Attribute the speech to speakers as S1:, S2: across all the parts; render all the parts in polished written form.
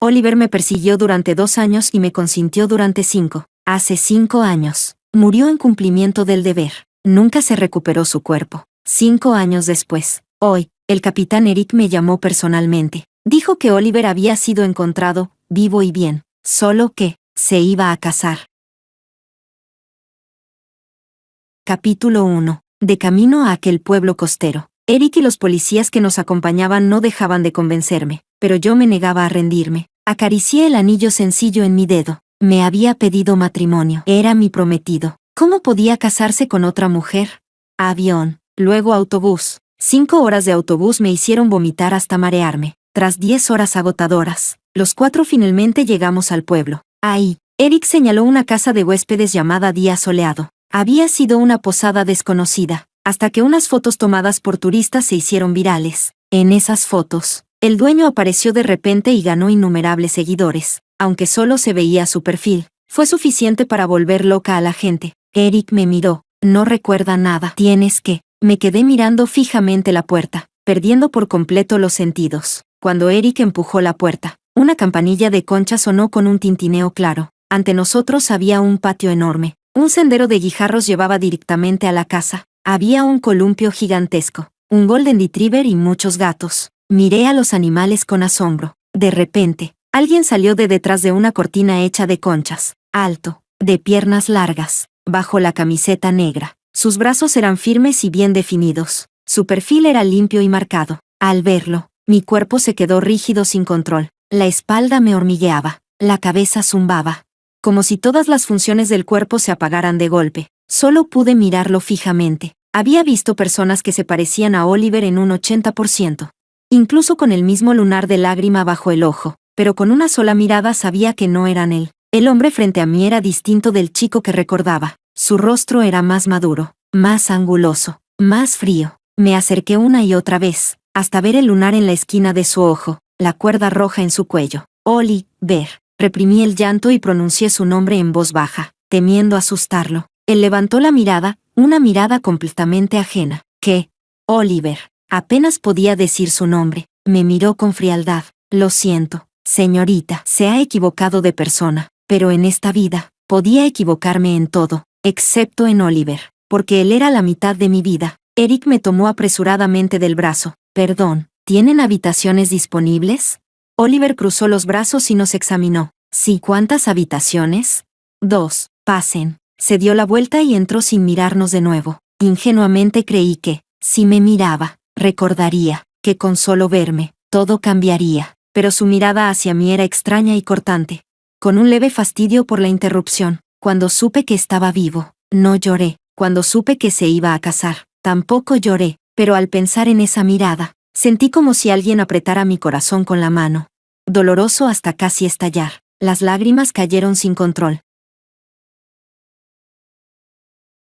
S1: Oliver me persiguió durante 2 años y me consintió durante 5. Hace 5 años. Murió en cumplimiento del deber. Nunca se recuperó su cuerpo. 5 años después. Hoy, el capitán Eric me llamó personalmente. Dijo que Oliver había sido encontrado, vivo y bien. Solo que, se iba a casar. Capítulo 1. De camino a aquel pueblo costero. Eric y los policías que nos acompañaban no dejaban de convencerme, pero yo me negaba a rendirme. Acaricié el anillo sencillo en mi dedo. Me había pedido matrimonio. Era mi prometido. ¿Cómo podía casarse con otra mujer? Avión, luego autobús. 5 horas de autobús me hicieron vomitar hasta marearme. Tras 10 horas agotadoras, los 4 finalmente llegamos al pueblo. Ahí, Eric señaló una casa de huéspedes llamada Día Soleado. Había sido una posada desconocida, hasta que unas fotos tomadas por turistas se hicieron virales. En esas fotos, el dueño apareció de repente y ganó innumerables seguidores. Aunque solo se veía su perfil, fue suficiente para volver loca a la gente. Eric me miró. No recuerda nada. Tienes que. Me quedé mirando fijamente la puerta, perdiendo por completo los sentidos. Cuando Eric empujó la puerta, una campanilla de concha sonó con un tintineo claro. Ante nosotros había un patio enorme. Un sendero de guijarros llevaba directamente a la casa. Había un columpio gigantesco, un golden retriever y muchos gatos. Miré a los animales con asombro. De repente, alguien salió de detrás de una cortina hecha de conchas. Alto, de piernas largas, bajo la camiseta negra. Sus brazos eran firmes y bien definidos. Su perfil era limpio y marcado. Al verlo, mi cuerpo se quedó rígido sin control. La espalda me hormigueaba. La cabeza zumbaba. Como si todas las funciones del cuerpo se apagaran de golpe. Solo pude mirarlo fijamente. Había visto personas que se parecían a Oliver en un 80%. Incluso con el mismo lunar de lágrima bajo el ojo. Pero con una sola mirada sabía que no eran él. El hombre frente a mí era distinto del chico que recordaba. Su rostro era más maduro, más anguloso, más frío. Me acerqué una y otra vez, hasta ver el lunar en la esquina de su ojo, la cuerda roja en su cuello. Oliver. Reprimí el llanto y pronuncié su nombre en voz baja, temiendo asustarlo. Él levantó la mirada, una mirada completamente ajena. ¿Qué? Oliver. Apenas podía decir su nombre. Me miró con frialdad. Lo siento, señorita. Se ha equivocado de persona, pero en esta vida, podía equivocarme en todo, excepto en Oliver, porque él era la mitad de mi vida. Eric me tomó apresuradamente del brazo. Perdón, ¿tienen habitaciones disponibles? Oliver cruzó los brazos y nos examinó. Sí. ¿Cuántas habitaciones? 2. Pasen. Se dio la vuelta y entró sin mirarnos de nuevo. Ingenuamente creí que, si me miraba, recordaría, que con solo verme, todo cambiaría. Pero su mirada hacia mí era extraña y cortante. Con un leve fastidio por la interrupción. Cuando supe que estaba vivo, no lloré. Cuando supe que se iba a casar, tampoco lloré. Pero al pensar en esa mirada, sentí como si alguien apretara mi corazón con la mano. Doloroso hasta casi estallar. Las lágrimas cayeron sin control.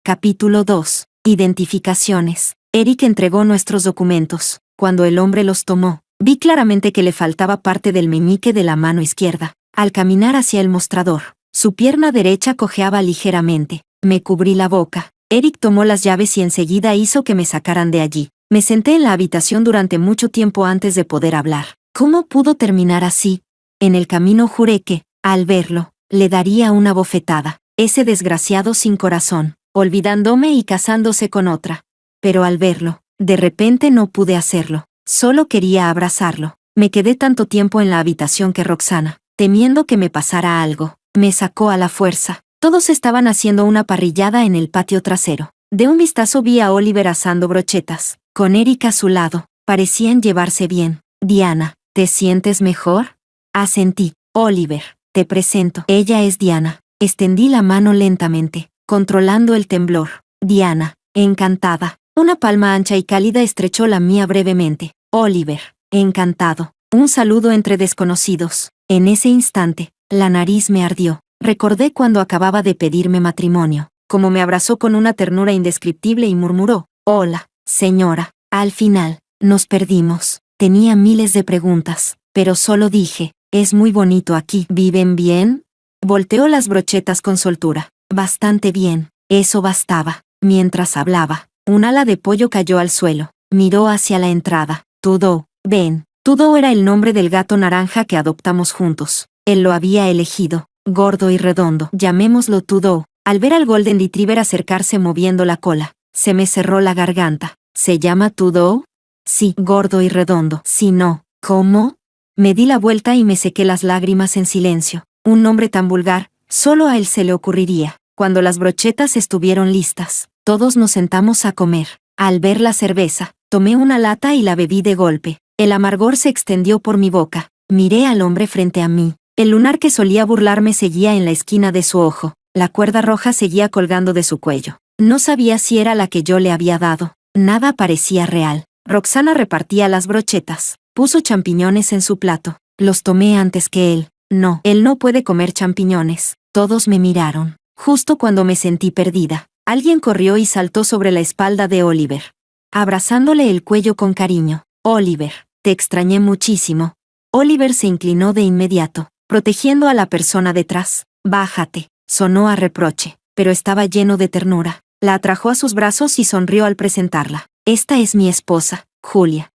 S1: Capítulo 2. Identificaciones. Eric entregó nuestros documentos. Cuando el hombre los tomó, vi claramente que le faltaba parte del meñique de la mano izquierda. Al caminar hacia el mostrador, su pierna derecha cojeaba ligeramente. Me cubrí la boca. Eric tomó las llaves y enseguida hizo que me sacaran de allí. Me senté en la habitación durante mucho tiempo antes de poder hablar. ¿Cómo pudo terminar así? En el camino juré que, al verlo, le daría una bofetada. Ese desgraciado sin corazón, olvidándome y casándose con otra. Pero al verlo, de repente no pude hacerlo. Solo quería abrazarlo. Me quedé tanto tiempo en la habitación que Roxana, temiendo que me pasara algo, me sacó a la fuerza. Todos estaban haciendo una parrillada en el patio trasero. De un vistazo vi a Oliver asando brochetas, con Eric a su lado. Parecían llevarse bien. Diana, ¿te sientes mejor? Asentí. Oliver, te presento. Ella es Diana. Extendí la mano lentamente, controlando el temblor. Diana, encantada. Una palma ancha y cálida estrechó la mía brevemente. Oliver, encantado. Un saludo entre desconocidos. En ese instante, la nariz me ardió. Recordé cuando acababa de pedirme matrimonio, como me abrazó con una ternura indescriptible y murmuró, «Hola, señora». Al final, nos perdimos. Tenía miles de preguntas, pero solo dije, «Es muy bonito aquí». ¿Viven bien? Volteó las brochetas con soltura. Bastante bien. Eso bastaba. Mientras hablaba, un ala de pollo cayó al suelo. Miró hacia la entrada. «Todo, ven». Tudo era el nombre del gato naranja que adoptamos juntos. Él lo había elegido, gordo y redondo. Llamémoslo Tudo. Al ver al Golden Retriever acercarse moviendo la cola, se me cerró la garganta. ¿Se llama Tudo? Sí, gordo y redondo. Si no, ¿cómo? Me di la vuelta y me sequé las lágrimas en silencio. Un nombre tan vulgar, solo a él se le ocurriría. Cuando las brochetas estuvieron listas, todos nos sentamos a comer. Al ver la cerveza, tomé una lata y la bebí de golpe. El amargor se extendió por mi boca. Miré al hombre frente a mí. El lunar que solía burlarme seguía en la esquina de su ojo. La cuerda roja seguía colgando de su cuello. No sabía si era la que yo le había dado. Nada parecía real. Roxana repartía las brochetas. Puso champiñones en su plato. Los tomé antes que él. No, él no puede comer champiñones. Todos me miraron. Justo cuando me sentí perdida, alguien corrió y saltó sobre la espalda de Oliver, abrazándole el cuello con cariño. Oliver, te extrañé muchísimo. Oliver se inclinó de inmediato, protegiendo a la persona detrás. Bájate, sonó a reproche, pero estaba lleno de ternura. La atrajo a sus brazos y sonrió al presentarla. Esta es mi esposa, Julia.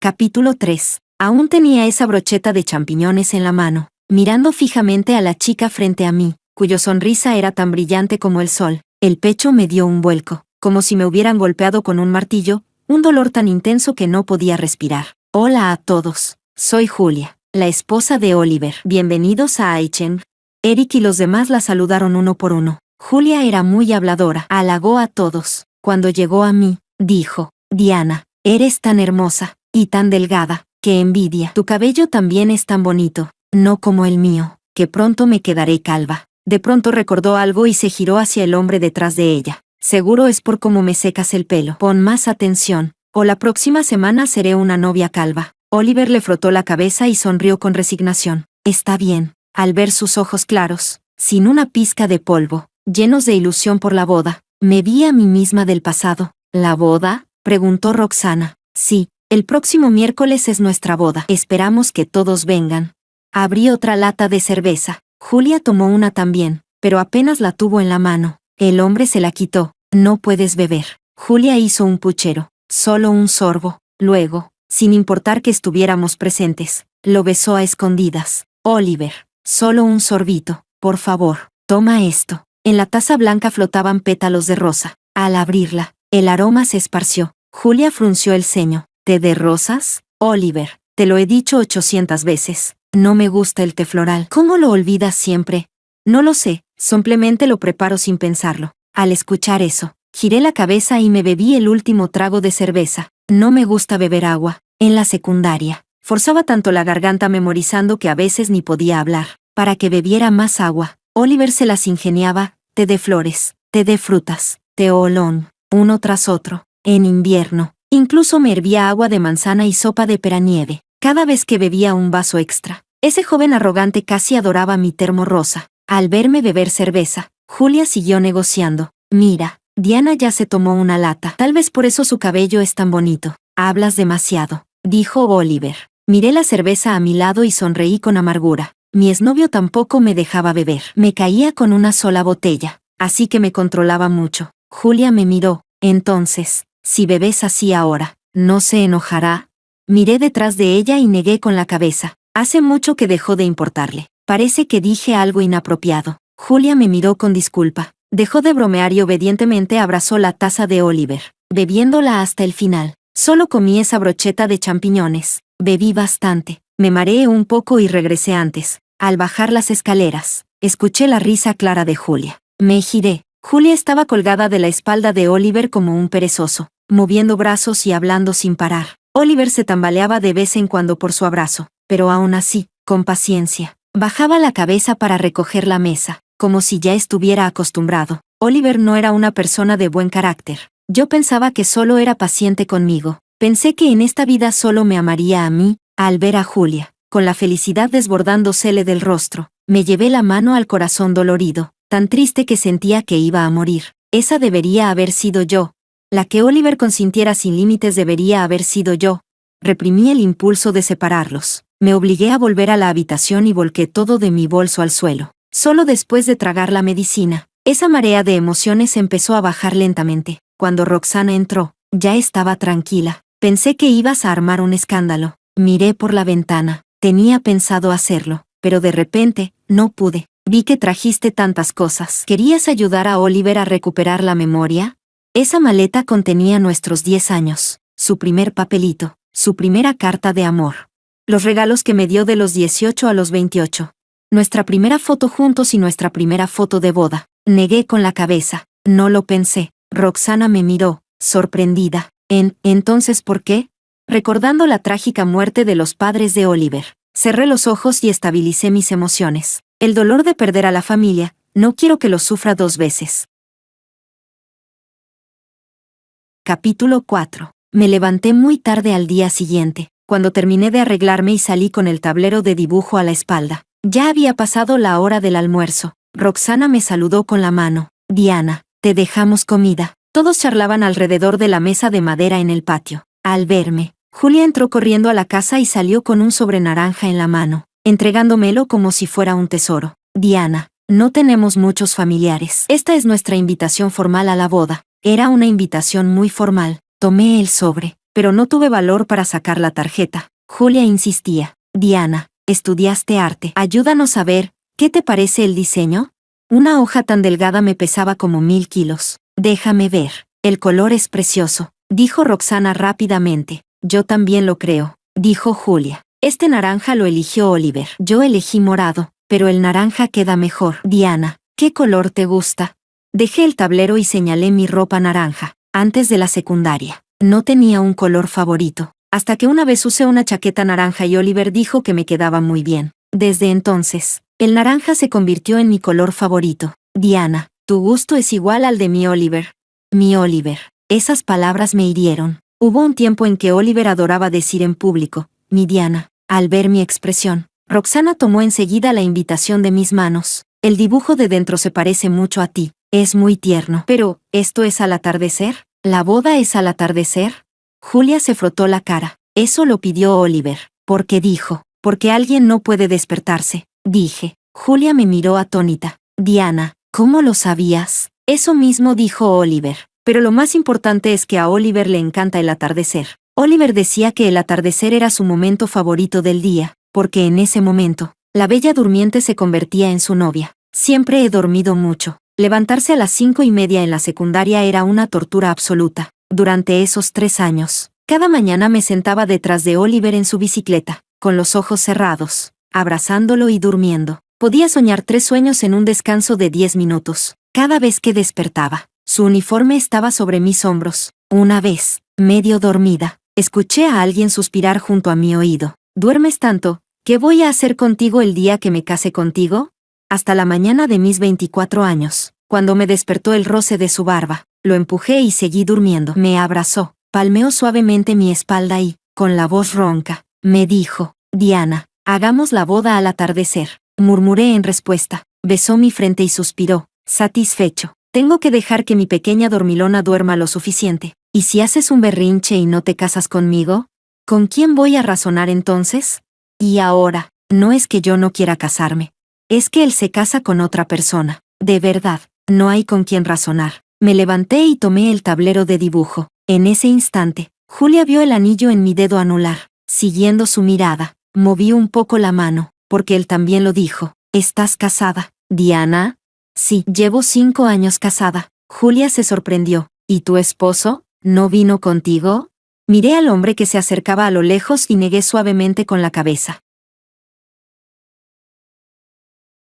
S1: Capítulo 3. Aún tenía esa brocheta de champiñones en la mano, mirando fijamente a la chica frente a mí, cuya sonrisa era tan brillante como el sol. El pecho me dio un vuelco, como si me hubieran golpeado con un martillo, un dolor tan intenso que no podía respirar. Hola a todos, soy Julia, la esposa de Oliver. Bienvenidos a Aichen. Eric y los demás la saludaron uno por uno. Julia era muy habladora, halagó a todos. Cuando llegó a mí, dijo, Diana, eres tan hermosa, y tan delgada, qué envidia. Tu cabello también es tan bonito, no como el mío, que pronto me quedaré calva. De pronto recordó algo y se giró hacia el hombre detrás de ella. Seguro es por cómo me secas el pelo. Pon más atención, o la próxima semana seré una novia calva. Oliver le frotó la cabeza y sonrió con resignación. Está bien. Al ver sus ojos claros, sin una pizca de polvo, llenos de ilusión por la boda, me vi a mí misma del pasado. ¿La boda?, preguntó Roxana. Sí, el próximo miércoles es nuestra boda. Esperamos que todos vengan. Abrí otra lata de cerveza. Julia tomó una también, pero apenas la tuvo en la mano. El hombre se la quitó. No puedes beber. Julia hizo un puchero. Solo un sorbo. Luego, sin importar que estuviéramos presentes, lo besó a escondidas. Oliver, solo un sorbito, por favor. Toma esto. En la taza blanca flotaban pétalos de rosa. Al abrirla, el aroma se esparció. Julia frunció el ceño. ¿Té de rosas? Oliver, te lo he dicho 800 veces. No me gusta el té floral. ¿Cómo lo olvidas siempre? No lo sé, simplemente lo preparo sin pensarlo. Al escuchar eso, giré la cabeza y me bebí el último trago de cerveza. No me gusta beber agua. En la secundaria, forzaba tanto la garganta memorizando que a veces ni podía hablar. Para que bebiera más agua, Oliver se las ingeniaba, té de flores, té de frutas, té oolong, uno tras otro. En invierno, incluso me hervía agua de manzana y sopa de peranieve, cada vez que bebía un vaso extra. Ese joven arrogante casi adoraba mi termo rosa. Al verme beber cerveza, Julia siguió negociando. Mira, Diana ya se tomó una lata. Tal vez por eso su cabello es tan bonito. Hablas demasiado, dijo Oliver. Miré la cerveza a mi lado y sonreí con amargura. Mi exnovio tampoco me dejaba beber. Me caía con una sola botella, así que me controlaba mucho. Julia me miró. Entonces, si bebes así ahora, ¿no se enojará? Miré detrás de ella y negué con la cabeza. Hace mucho que dejó de importarle. Parece que dije algo inapropiado. Julia me miró con disculpa. Dejó de bromear y obedientemente abrazó la taza de Oliver, bebiéndola hasta el final. Solo comí esa brocheta de champiñones. Bebí bastante. Me mareé un poco y regresé antes. Al bajar las escaleras, escuché la risa clara de Julia. Me giré. Julia estaba colgada de la espalda de Oliver como un perezoso, moviendo brazos y hablando sin parar. Oliver se tambaleaba de vez en cuando por su abrazo, pero aún así, con paciencia, bajaba la cabeza para recoger la mesa, como si ya estuviera acostumbrado. Oliver no era una persona de buen carácter. Yo pensaba que solo era paciente conmigo. Pensé que en esta vida solo me amaría a mí. Al ver a Julia, con la felicidad desbordándosele del rostro, me llevé la mano al corazón dolorido, tan triste que sentía que iba a morir. Esa debería haber sido yo. La que Oliver consintiera sin límites debería haber sido yo. Reprimí el impulso de separarlos. Me obligué a volver a la habitación y volqué todo de mi bolso al suelo. Solo después de tragar la medicina, esa marea de emociones empezó a bajar lentamente. Cuando Roxana entró, ya estaba tranquila, Pensé que ibas a armar un escándalo. Miré por la ventana. Tenía pensado hacerlo, pero de repente, no pude. Vi que trajiste tantas cosas. ¿Querías ayudar a Oliver a recuperar la memoria? Esa maleta contenía nuestros 10 años, su primer papelito, su primera carta de amor. Los regalos que me dio de los 18 a los 28. Nuestra primera foto juntos y nuestra primera foto de boda. Negué con la cabeza. No lo pensé. Roxana me miró, sorprendida. ¿Entonces por qué? Recordando la trágica muerte de los padres de Oliver. Cerré los ojos y estabilicé mis emociones. El dolor de perder a la familia, no quiero que lo sufra 2 veces. Capítulo 4. Me levanté muy tarde al día siguiente, cuando terminé de arreglarme y salí con el tablero de dibujo a la espalda. Ya había pasado la hora del almuerzo. Roxana me saludó con la mano. Diana, te dejamos comida. Todos charlaban alrededor de la mesa de madera en el patio. Al verme, Julia entró corriendo a la casa y salió con un sobre naranja en la mano, entregándomelo como si fuera un tesoro. Diana, no tenemos muchos familiares. Esta es nuestra invitación formal a la boda. Era una invitación muy formal. Tomé el sobre, pero no tuve valor para sacar la tarjeta. Julia insistía. Diana, estudiaste arte. Ayúdanos a ver, ¿qué te parece el diseño? Una hoja tan delgada me pesaba como 1000 kilos. Déjame ver. El color es precioso, dijo Roxana rápidamente. Yo también lo creo, dijo Julia. Este naranja lo eligió Oliver. Yo elegí morado, pero el naranja queda mejor. Diana, ¿qué color te gusta? Dejé el tablero y señalé mi ropa naranja. Antes de la secundaria, no tenía un color favorito, hasta que una vez usé una chaqueta naranja y Oliver dijo que me quedaba muy bien. Desde entonces, el naranja se convirtió en mi color favorito. Diana, tu gusto es igual al de mi Oliver. Mi Oliver. Esas palabras me hirieron. Hubo un tiempo en que Oliver adoraba decir en público, mi Diana. Al ver mi expresión, Roxana tomó enseguida la invitación de mis manos. El dibujo de dentro se parece mucho a ti. Es muy tierno. Pero, ¿esto es al atardecer? ¿La boda es al atardecer? Julia se frotó la cara. Eso lo pidió Oliver. ¿Por qué dijo? Porque alguien no puede despertarse, dije. Julia me miró atónita. Diana, ¿cómo lo sabías? Eso mismo dijo Oliver. Pero lo más importante es que a Oliver le encanta el atardecer. Oliver decía que el atardecer era su momento favorito del día, porque en ese momento, la bella durmiente se convertía en su novia. Siempre he dormido mucho. Levantarse a las 5:30 en la secundaria era una tortura absoluta. Durante esos 3 años, cada mañana me sentaba detrás de Oliver en su bicicleta, con los ojos cerrados, abrazándolo y durmiendo. Podía soñar 3 sueños en un descanso de 10 minutos. Cada vez que despertaba, su uniforme estaba sobre mis hombros. Una vez, medio dormida, escuché a alguien suspirar junto a mi oído. ¿Duermes tanto? ¿Qué voy a hacer contigo el día que me case contigo? Hasta la mañana de mis 24 años, cuando me despertó el roce de su barba, lo empujé y seguí durmiendo. Me abrazó, palmeó suavemente mi espalda y, con la voz ronca, me dijo, Diana, hagamos la boda al atardecer. Murmuré en respuesta. Besó mi frente y suspiró, satisfecho. Tengo que dejar que mi pequeña dormilona duerma lo suficiente. ¿Y si haces un berrinche y no te casas conmigo? ¿Con quién voy a razonar entonces? Y ahora, no es que yo no quiera casarme. Es que él se casa con otra persona. De verdad, no hay con quien razonar. Me levanté y tomé el tablero de dibujo. En ese instante, Julia vio el anillo en mi dedo anular. Siguiendo su mirada, moví un poco la mano, porque él también lo dijo. ¿Estás casada, Diana? Sí, llevo 5 años casada. Julia se sorprendió. ¿Y tu esposo? ¿No vino contigo? Miré al hombre que se acercaba a lo lejos y negué suavemente con la cabeza.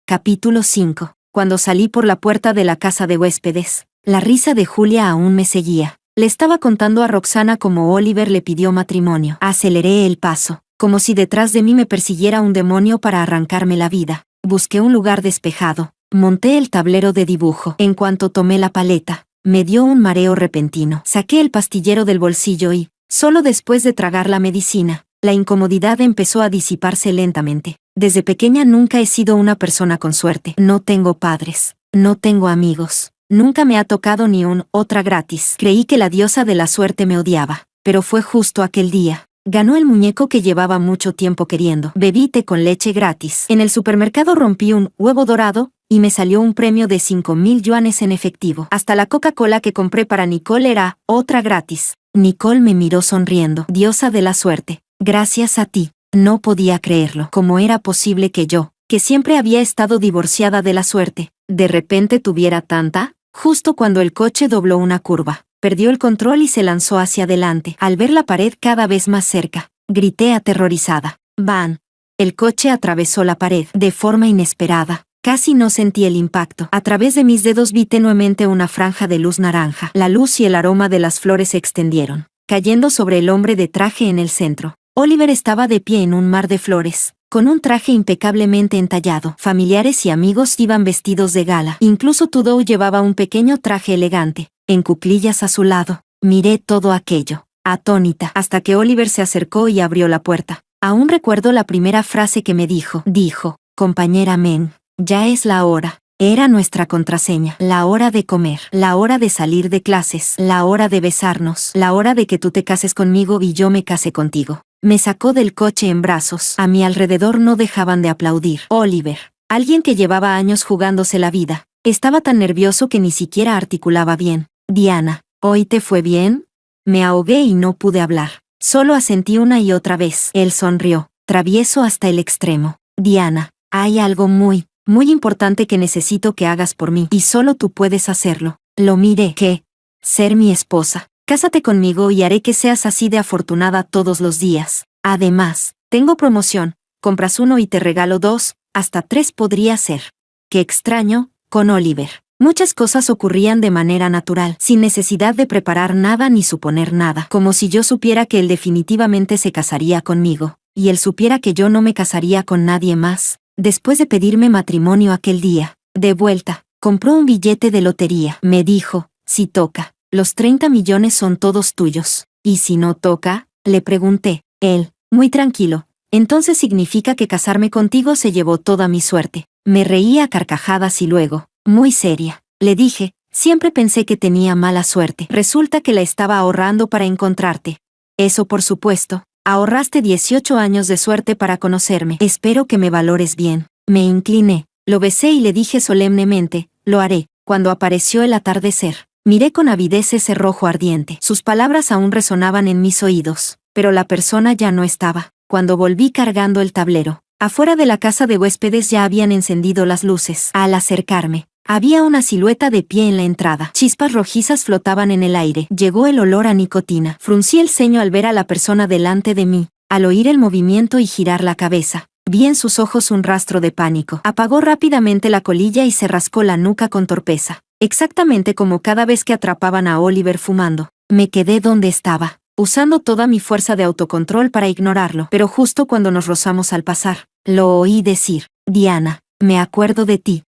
S1: Capítulo 5. Cuando salí por la puerta de la casa de huéspedes, la risa de Julia aún me seguía. Le estaba contando a Roxana cómo Oliver le pidió matrimonio. Aceleré el paso, como si detrás de mí me persiguiera un demonio para arrancarme la vida. Busqué un lugar despejado, monté el tablero de dibujo. En cuanto tomé la paleta, me dio un mareo repentino. Saqué el pastillero del bolsillo y, solo después de tragar la medicina, la incomodidad empezó a disiparse lentamente. Desde pequeña nunca he sido una persona con suerte. No tengo padres, no tengo amigos. Nunca me ha tocado ni un otra gratis. Creí que la diosa de la suerte me odiaba, pero fue justo aquel día. Ganó el muñeco que llevaba mucho tiempo queriendo. Bebí té con leche gratis. En el supermercado rompí un huevo dorado y me salió un premio de 5,000 yuanes en efectivo. Hasta la Coca-Cola que compré para Nicole era otra gratis. Nicole me miró sonriendo. Diosa de la suerte. Gracias a ti. No podía creerlo. ¿Cómo era posible que yo, que siempre había estado divorciada de la suerte, de repente tuviera tanta? Justo cuando el coche dobló una curva, perdió el control y se lanzó hacia adelante. Al ver la pared cada vez más cerca, grité aterrorizada. ¡Van! El coche atravesó la pared de forma inesperada. Casi no sentí el impacto. A través de mis dedos vi tenuemente una franja de luz naranja. La luz y el aroma de las flores se extendieron, cayendo sobre el hombre de traje en el centro. Oliver estaba de pie en un mar de flores, con un traje impecablemente entallado. Familiares y amigos iban vestidos de gala. Incluso Tudor llevaba un pequeño traje elegante, en cuclillas a su lado. Miré todo aquello, atónita, hasta que Oliver se acercó y abrió la puerta. Aún recuerdo la primera frase que me dijo. Dijo, compañera Men, ya es la hora. Era nuestra contraseña. La hora de comer, la hora de salir de clases, la hora de besarnos, la hora de que tú te cases conmigo y yo me case contigo. Me sacó del coche en brazos. A mi alrededor no dejaban de aplaudir. Oliver, alguien que llevaba años jugándose la vida, estaba tan nervioso que ni siquiera articulaba bien. Diana, ¿hoy te fue bien? Me ahogué y no pude hablar. Solo asentí una y otra vez. Él sonrió, travieso hasta el extremo. Diana, hay algo muy importante que necesito que hagas por mí, y solo tú puedes hacerlo. Lo miré. ¿Qué? Ser mi esposa. Cásate conmigo y haré que seas así de afortunada todos los días. Además, tengo promoción. Compras uno y te regalo dos, hasta 3 podría ser. Qué extraño, con Oliver. Muchas cosas ocurrían de manera natural, sin necesidad de preparar nada ni suponer nada. Como si yo supiera que él definitivamente se casaría conmigo, y él supiera que yo no me casaría con nadie más. Después de pedirme matrimonio aquel día, de vuelta, compró un billete de lotería. Me dijo, si toca, los 30 millones son todos tuyos. ¿Y si no toca? Le pregunté. Él, muy tranquilo, entonces significa que casarme contigo se llevó toda mi suerte. Me reí a carcajadas y luego, muy seria, le dije, siempre pensé que tenía mala suerte. Resulta que la estaba ahorrando para encontrarte. Eso por supuesto. Ahorraste 18 años de suerte para conocerme. Espero que me valores bien. Me incliné, lo besé y le dije solemnemente, lo haré. Cuando apareció el atardecer, miré con avidez ese rojo ardiente. Sus palabras aún resonaban en mis oídos, pero la persona ya no estaba. Cuando volví cargando el tablero, afuera de la casa de huéspedes ya habían encendido las luces. Al acercarme, había una silueta de pie en la entrada. Chispas rojizas flotaban en el aire. Llegó el olor a nicotina. Fruncí el ceño al ver a la persona delante de mí. Al oír el movimiento y girar la cabeza, vi en sus ojos un rastro de pánico. Apagó rápidamente la colilla y se rascó la nuca con torpeza. Exactamente como cada vez que atrapaban a Oliver fumando. Me quedé donde estaba, usando toda mi fuerza de autocontrol para ignorarlo. Pero justo cuando nos rozamos al pasar, lo oí decir, Diana, me acuerdo de ti.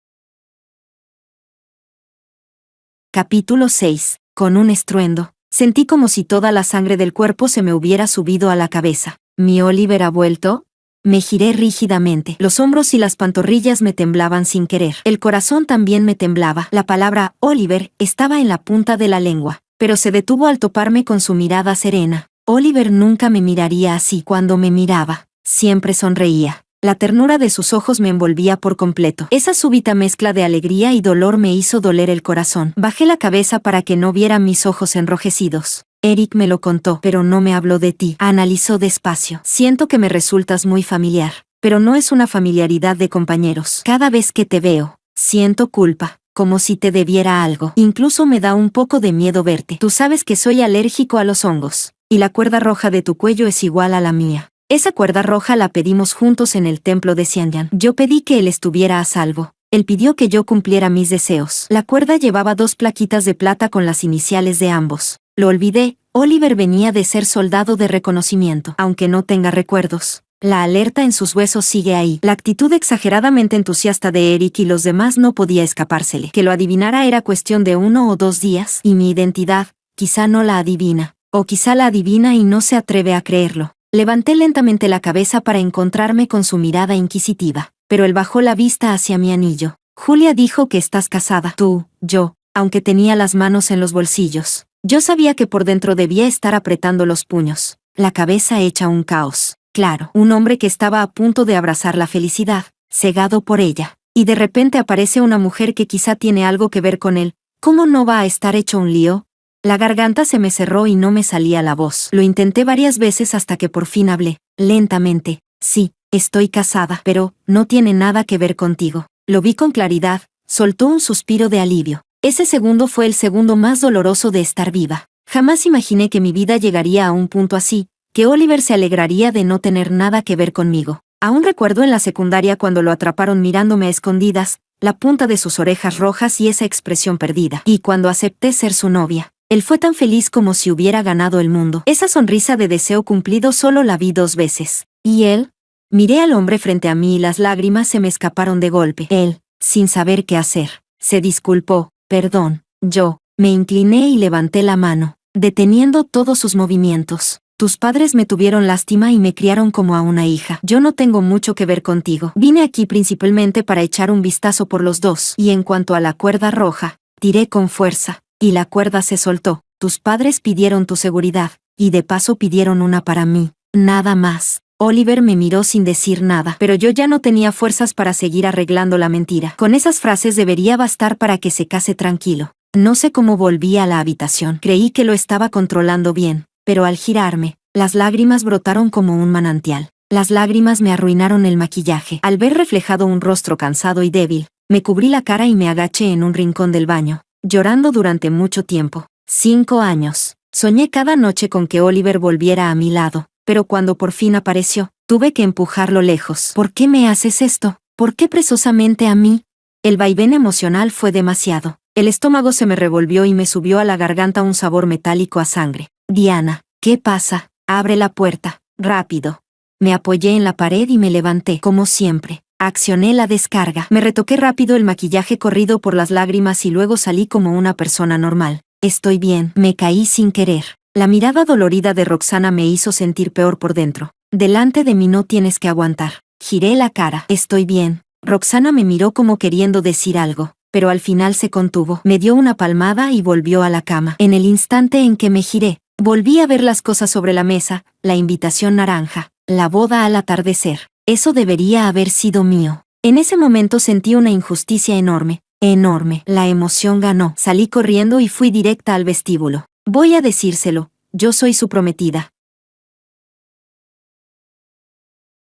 S1: Capítulo 6. Con un estruendo, sentí como si toda la sangre del cuerpo se me hubiera subido a la cabeza. ¿Mi Oliver ha vuelto? Me giré rígidamente. Los hombros y las pantorrillas me temblaban sin querer. El corazón también me temblaba. La palabra Oliver estaba en la punta de la lengua, pero se detuvo al toparme con su mirada serena. Oliver nunca me miraría así. Cuando me miraba, siempre sonreía. La ternura de sus ojos me envolvía por completo. Esa súbita mezcla de alegría y dolor me hizo doler el corazón. Bajé la cabeza para que no vieran mis ojos enrojecidos. Eric me lo contó, pero no me habló de ti. Analizó despacio. Siento que me resultas muy familiar, pero no es una familiaridad de compañeros. Cada vez que te veo, siento culpa, como si te debiera algo. Incluso me da un poco de miedo verte. Tú sabes que soy alérgico a los hongos, y la cuerda roja de tu cuello es igual a la mía. Esa cuerda roja la pedimos juntos en el templo de Xianyan. Yo pedí que él estuviera a salvo. Él pidió que yo cumpliera mis deseos. La cuerda llevaba 2 plaquitas de plata con las iniciales de ambos. Lo olvidé. Oliver venía de ser soldado de reconocimiento. Aunque no tenga recuerdos, la alerta en sus huesos sigue ahí. La actitud exageradamente entusiasta de Eric y los demás no podía escapársele. Que lo adivinara era cuestión de 1 o 2 días. Y mi identidad, quizá no la adivina. O quizá la adivina y no se atreve a creerlo. Levanté lentamente la cabeza para encontrarme con su mirada inquisitiva, pero él bajó la vista hacia mi anillo. Julia dijo que estás casada. Tú, yo, aunque tenía las manos en los bolsillos. Yo sabía que por dentro debía estar apretando los puños, la cabeza hecha un caos. Claro, un hombre que estaba a punto de abrazar la felicidad, cegado por ella. Y de repente aparece una mujer que quizá tiene algo que ver con él. ¿Cómo no va a estar hecho un lío? La garganta se me cerró y no me salía la voz. Lo intenté varias veces hasta que por fin hablé, lentamente. Sí, estoy casada, pero no tiene nada que ver contigo. Lo vi con claridad, soltó un suspiro de alivio. Ese segundo fue el segundo más doloroso de estar viva. Jamás imaginé que mi vida llegaría a un punto así, que Oliver se alegraría de no tener nada que ver conmigo. Aún recuerdo en la secundaria cuando lo atraparon mirándome a escondidas, la punta de sus orejas rojas y esa expresión perdida. Y cuando acepté ser su novia, él fue tan feliz como si hubiera ganado el mundo. Esa sonrisa de deseo cumplido solo la vi 2 veces. ¿Y él? Miré al hombre frente a mí y las lágrimas se me escaparon de golpe. Él, sin saber qué hacer, se disculpó. Perdón. Yo, me incliné y levanté la mano, deteniendo todos sus movimientos. Tus padres me tuvieron lástima y me criaron como a una hija. Yo no tengo mucho que ver contigo. Vine aquí principalmente para echar un vistazo por los dos. Y en cuanto a la cuerda roja, tiré con fuerza, y la cuerda se soltó. Tus padres pidieron tu seguridad, y de paso pidieron una para mí. Nada más. Oliver me miró sin decir nada, pero yo ya no tenía fuerzas para seguir arreglando la mentira. Con esas frases debería bastar para que se case tranquilo. No sé cómo volví a la habitación. Creí que lo estaba controlando bien, pero al girarme, las lágrimas brotaron como un manantial. Las lágrimas me arruinaron el maquillaje. Al ver reflejado un rostro cansado y débil, me cubrí la cara y me agaché en un rincón del baño, llorando durante mucho tiempo. 5 años. Soñé cada noche con que Oliver volviera a mi lado, pero cuando por fin apareció, tuve que empujarlo lejos. ¿Por qué me haces esto? ¿Por qué precisamente a mí? El vaivén emocional fue demasiado. El estómago se me revolvió y me subió a la garganta un sabor metálico a sangre. Diana, ¿qué pasa? Abre la puerta, rápido. Me apoyé en la pared y me levanté, como siempre. Accioné la descarga. Me retoqué rápido el maquillaje corrido por las lágrimas y luego salí como una persona normal. Estoy bien. Me caí sin querer. La mirada dolorida de Roxana me hizo sentir peor por dentro. Delante de mí no tienes que aguantar. Giré la cara. Estoy bien. Roxana me miró como queriendo decir algo, pero al final se contuvo. Me dio una palmada y volvió a la cama. En el instante en que me giré, volví a ver las cosas sobre la mesa, la invitación naranja, la boda al atardecer. Eso debería haber sido mío. En ese momento sentí una injusticia enorme, enorme. La emoción ganó. Salí corriendo y fui directa al vestíbulo. Voy a decírselo, yo soy su prometida.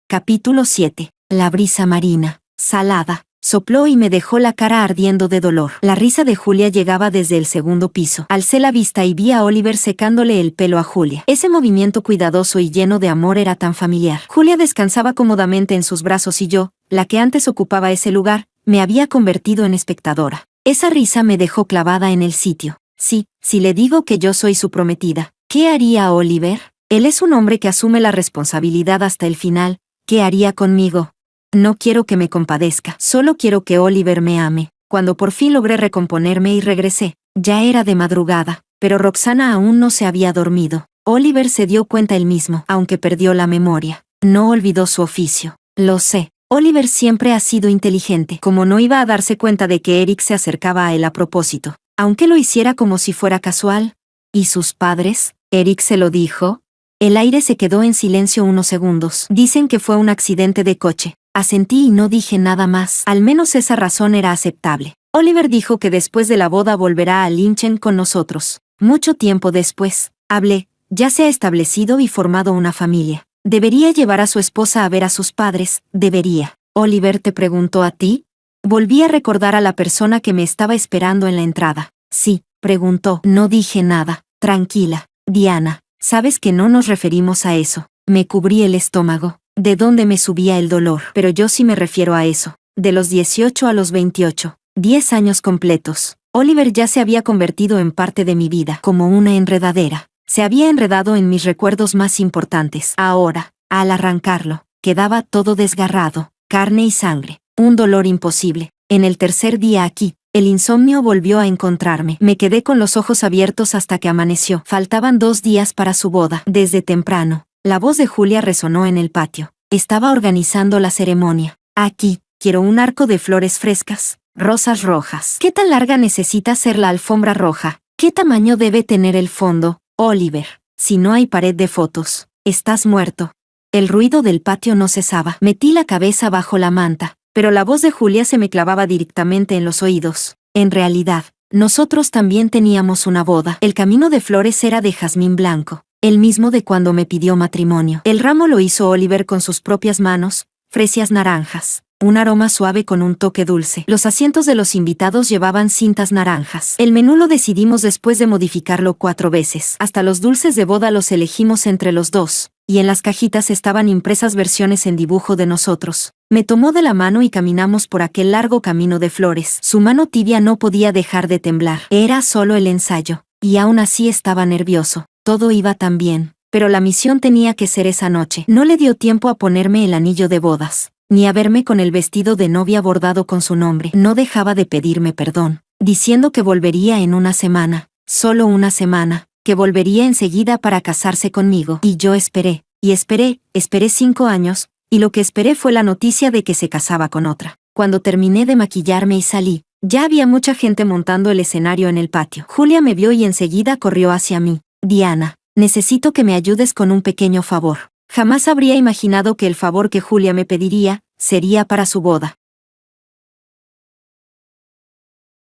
S1: Capítulo 7. La brisa marina, salada, sopló y me dejó la cara ardiendo de dolor. La risa de Julia llegaba desde el segundo piso. Alcé la vista y vi a Oliver secándole el pelo a Julia. Ese movimiento cuidadoso y lleno de amor era tan familiar. Julia descansaba cómodamente en sus brazos y yo, la que antes ocupaba ese lugar, me había convertido en espectadora. Esa risa me dejó clavada en el sitio. Sí, si le digo que yo soy su prometida, ¿qué haría Oliver? Él es un hombre que asume la responsabilidad hasta el final. ¿Qué haría conmigo? No quiero que me compadezca, solo quiero que Oliver me ame. Cuando por fin logré recomponerme y regresé, ya era de madrugada, pero Roxana aún no se había dormido. Oliver se dio cuenta él mismo, aunque perdió la memoria. No olvidó su oficio. Lo sé. Oliver siempre ha sido inteligente, como no iba a darse cuenta de que Eric se acercaba a él a propósito, aunque lo hiciera como si fuera casual. ¿Y sus padres? ¿Eric se lo dijo? El aire se quedó en silencio unos segundos. Dicen que fue un accidente de coche. Asentí y no dije nada más. Al menos esa razón era aceptable. Oliver dijo que después de la boda volverá a Lynchen con nosotros. Mucho tiempo después, hablé, ya se ha establecido y formado una familia. Debería llevar a su esposa a ver a sus padres, debería. ¿Oliver te preguntó a ti? Volví a recordar a la persona que me estaba esperando en la entrada. Sí, preguntó. No dije nada. Tranquila, Diana. Sabes que no nos referimos a eso. Me cubrí el estómago. ¿De dónde me subía el dolor? Pero yo sí me refiero a eso. De los 18 a los 28. 10 años completos. Oliver ya se había convertido en parte de mi vida, como una enredadera. Se había enredado en mis recuerdos más importantes. Ahora, al arrancarlo, quedaba todo desgarrado, carne y sangre. Un dolor imposible. En el tercer día aquí, el insomnio volvió a encontrarme. Me quedé con los ojos abiertos hasta que amaneció. Faltaban 2 días para su boda. Desde temprano, la voz de Julia resonó en el patio. Estaba organizando la ceremonia. Aquí, quiero un arco de flores frescas, rosas rojas. ¿Qué tan larga necesita ser la alfombra roja? ¿Qué tamaño debe tener el fondo? Oliver, si no hay pared de fotos, estás muerto. El ruido del patio no cesaba. Metí la cabeza bajo la manta, pero la voz de Julia se me clavaba directamente en los oídos. En realidad, Nosotros también teníamos una boda. El camino de flores era de jazmín blanco, el mismo de cuando me pidió matrimonio. El ramo lo hizo Oliver con sus propias manos, fresias naranjas, un aroma suave con un toque dulce. Los asientos de los invitados llevaban cintas naranjas. El menú lo decidimos después de modificarlo 4 veces. Hasta los dulces de boda los elegimos entre los dos, y en las cajitas estaban impresas versiones en dibujo de nosotros. Me tomó de la mano y caminamos por aquel largo camino de flores. Su mano tibia no podía dejar de temblar. Era solo el ensayo, y aún así estaba nervioso. Todo iba tan bien, pero la misión tenía que ser esa noche. No le dio tiempo a ponerme el anillo de bodas, ni a verme con el vestido de novia bordado con su nombre. No dejaba de pedirme perdón, diciendo que volvería en una semana, solo una semana, que volvería enseguida para casarse conmigo. Y yo esperé, y esperé 5 años, y lo que esperé fue la noticia de que se casaba con otra. Cuando terminé de maquillarme y salí, ya había mucha gente montando el escenario en el patio. Julia me vio y enseguida corrió hacia mí. Diana, necesito que me ayudes con un pequeño favor. Jamás habría imaginado que el favor que Julia me pediría sería para su boda.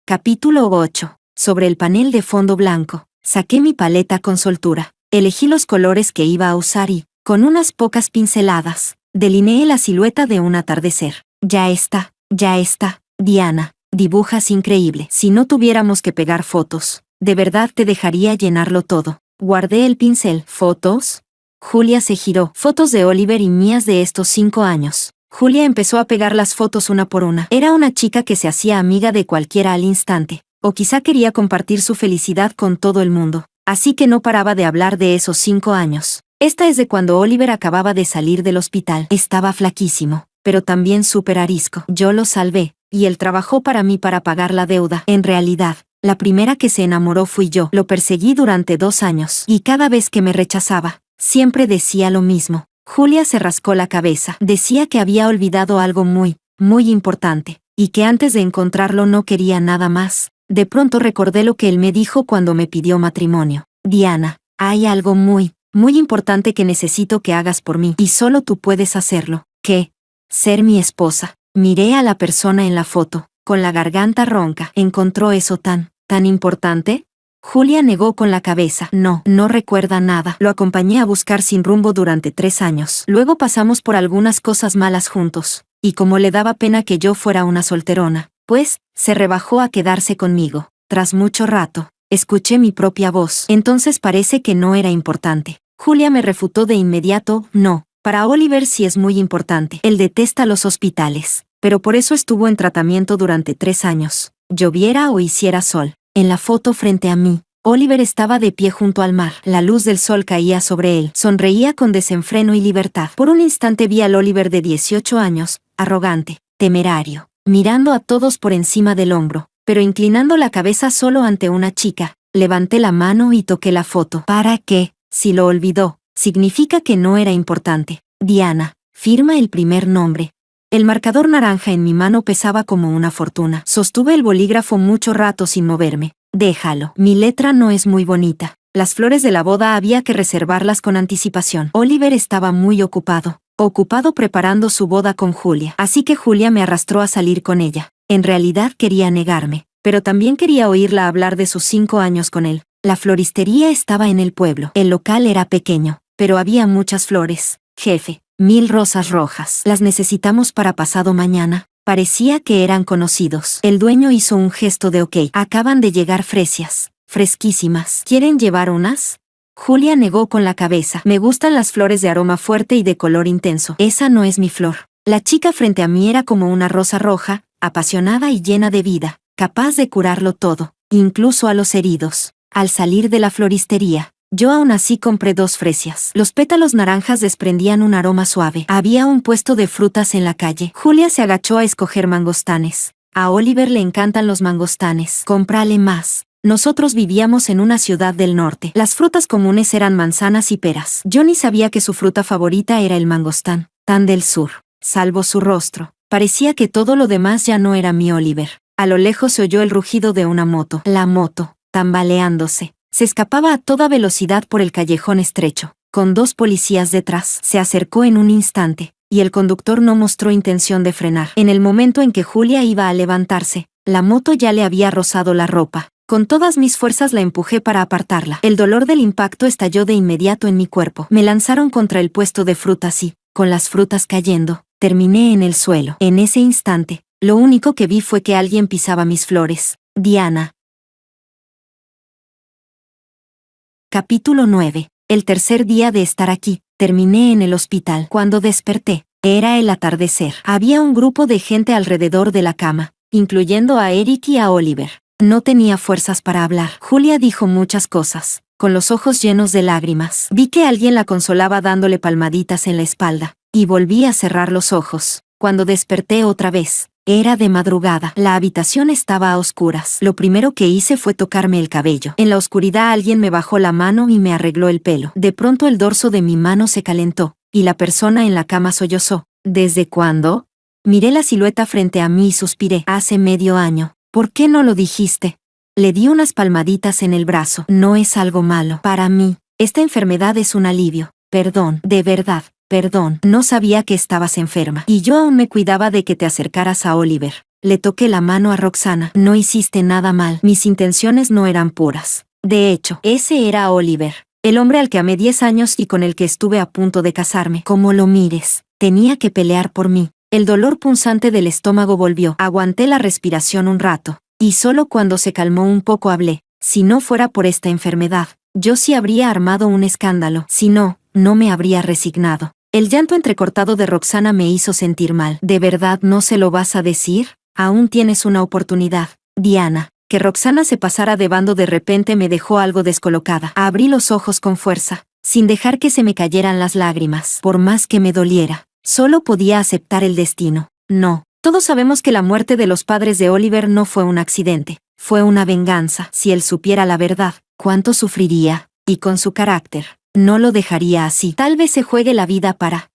S1: Capítulo 8. Sobre el panel de fondo blanco, saqué mi paleta con soltura. Elegí los colores que iba a usar y, con unas pocas pinceladas, delineé la silueta de un atardecer. Ya está, Diana, dibujas increíble. Si no tuviéramos que pegar fotos, de verdad te dejaría llenarlo todo. Guardé el pincel. ¿Fotos? Julia se giró. Fotos de Oliver y mías de estos 5 años. Julia empezó a pegar las fotos una por una. Era una chica que se hacía amiga de cualquiera al instante, o quizá quería compartir su felicidad con todo el mundo. Así que no paraba de hablar de esos 5 años. Esta es de cuando Oliver acababa de salir del hospital. Estaba flaquísimo, pero también súper arisco. Yo lo salvé, y él trabajó para mí para pagar la deuda. En realidad, la primera que se enamoró fui yo. Lo perseguí durante 2 años, y cada vez que me rechazaba, siempre decía lo mismo. Julia se rascó la cabeza. Decía que había olvidado algo muy importante, y que antes de encontrarlo no quería nada más. De pronto recordé lo que él me dijo cuando me pidió matrimonio. Diana, hay algo muy importante que necesito que hagas por mí, y solo tú puedes hacerlo. ¿Qué? Ser mi esposa. Miré a la persona en la foto, con la garganta ronca. ¿Encontró eso tan importante? Julia negó con la cabeza. No recuerda nada. Lo acompañé a buscar sin rumbo durante 3 años. Luego pasamos por algunas cosas malas juntos, y como le daba pena que yo fuera una solterona, pues, se rebajó a quedarse conmigo. Tras mucho rato, escuché mi propia voz. Entonces parece que no era importante. Julia me refutó de inmediato. No, para Oliver sí es muy importante. Él detesta los hospitales, pero por eso estuvo en tratamiento durante 3 años. Lloviera o hiciera sol. En la foto frente a mí, Oliver estaba de pie junto al mar. La luz del sol caía sobre él. Sonreía con desenfreno y libertad. Por un instante vi al Oliver de 18 años, arrogante, temerario, mirando a todos por encima del hombro, pero inclinando la cabeza solo ante una chica. Levanté la mano y toqué la foto. ¿Para qué? Si lo olvidó, significa que no era importante. Diana, firma el primer nombre. El marcador naranja en mi mano pesaba como una fortuna. Sostuve el bolígrafo mucho rato sin moverme. Déjalo. Mi letra no es muy bonita. Las flores de la boda había que reservarlas con anticipación. Oliver estaba muy ocupado preparando su boda con Julia. Así que Julia me arrastró a salir con ella. En realidad quería negarme, pero también quería oírla hablar de sus 5 años con él. La floristería estaba en el pueblo. El local era pequeño, pero había muchas flores. Jefe, 1000 rosas rojas. Las necesitamos para pasado mañana. Parecía que eran conocidos. El dueño hizo un gesto de ok. Acaban de llegar fresias, fresquísimas. ¿Quieren llevar unas? Julia negó con la cabeza. Me gustan las flores de aroma fuerte y de color intenso. Esa no es mi flor. La chica frente a mí era como una rosa roja, apasionada y llena de vida, capaz de curarlo todo, incluso a los heridos. Al salir de la floristería, yo aún así compré 2 fresias. Los pétalos naranjas desprendían un aroma suave. Había un puesto de frutas en la calle. Julia se agachó a escoger mangostanes. A Oliver le encantan los mangostanes. Cómprale más. Nosotros vivíamos en una ciudad del norte. Las frutas comunes eran manzanas y peras. Yo ni sabía que su fruta favorita era el mangostán, tan del sur. Salvo su rostro, parecía que todo lo demás ya no era mi Oliver. A lo lejos se oyó el rugido de una moto. La moto, tambaleándose, se escapaba a toda velocidad por el callejón estrecho, con 2 policías detrás. Se acercó en un instante, y el conductor no mostró intención de frenar. En el momento en que Julia iba a levantarse, la moto ya le había rozado la ropa. Con todas mis fuerzas la empujé para apartarla. El dolor del impacto estalló de inmediato en mi cuerpo. Me lanzaron contra el puesto de frutas y, con las frutas cayendo, terminé en el suelo. En ese instante, lo único que vi fue que alguien pisaba mis flores. Diana. Capítulo 9. El tercer día de estar aquí, terminé en el hospital. Cuando desperté, era el atardecer. Había un grupo de gente alrededor de la cama, incluyendo a Eric y a Oliver. No tenía fuerzas para hablar. Julia dijo muchas cosas, con los ojos llenos de lágrimas. Vi que alguien la consolaba dándole palmaditas en la espalda, y volví a cerrar los ojos. Cuando desperté otra vez, era de madrugada. La habitación estaba a oscuras. Lo primero que hice fue tocarme el cabello. En la oscuridad alguien me bajó la mano y me arregló el pelo. De pronto el dorso de mi mano se calentó, y la persona en la cama sollozó. ¿Desde cuándo? Miré la silueta frente a mí y suspiré. Hace medio año. ¿Por qué no lo dijiste? Le di unas palmaditas en el brazo. No es algo malo. Para mí, esta enfermedad es un alivio. Perdón, de verdad, perdón. No sabía que estabas enferma. Y yo aún me cuidaba de que te acercaras a Oliver. Le toqué la mano a Roxana. No hiciste nada mal. Mis intenciones no eran puras. De hecho, ese era Oliver, el hombre al que amé 10 años y con el que estuve a punto de casarme. Como lo mires, tenía que pelear por mí. El dolor punzante del estómago volvió. Aguanté la respiración un rato, y solo cuando se calmó un poco hablé. Si no fuera por esta enfermedad, yo sí habría armado un escándalo. Si no, no me habría resignado. El llanto entrecortado de Roxana me hizo sentir mal. ¿De verdad no se lo vas a decir? Aún tienes una oportunidad, Diana. Que Roxana se pasara de bando de repente me dejó algo descolocada. Abrí los ojos con fuerza, sin dejar que se me cayeran las lágrimas. Por más que me doliera, solo podía aceptar el destino. No, todos sabemos que la muerte de los padres de Oliver no fue un accidente, fue una venganza. Si él supiera la verdad, cuánto sufriría, y con su carácter, no lo dejaría así. Tal vez se juegue la vida para...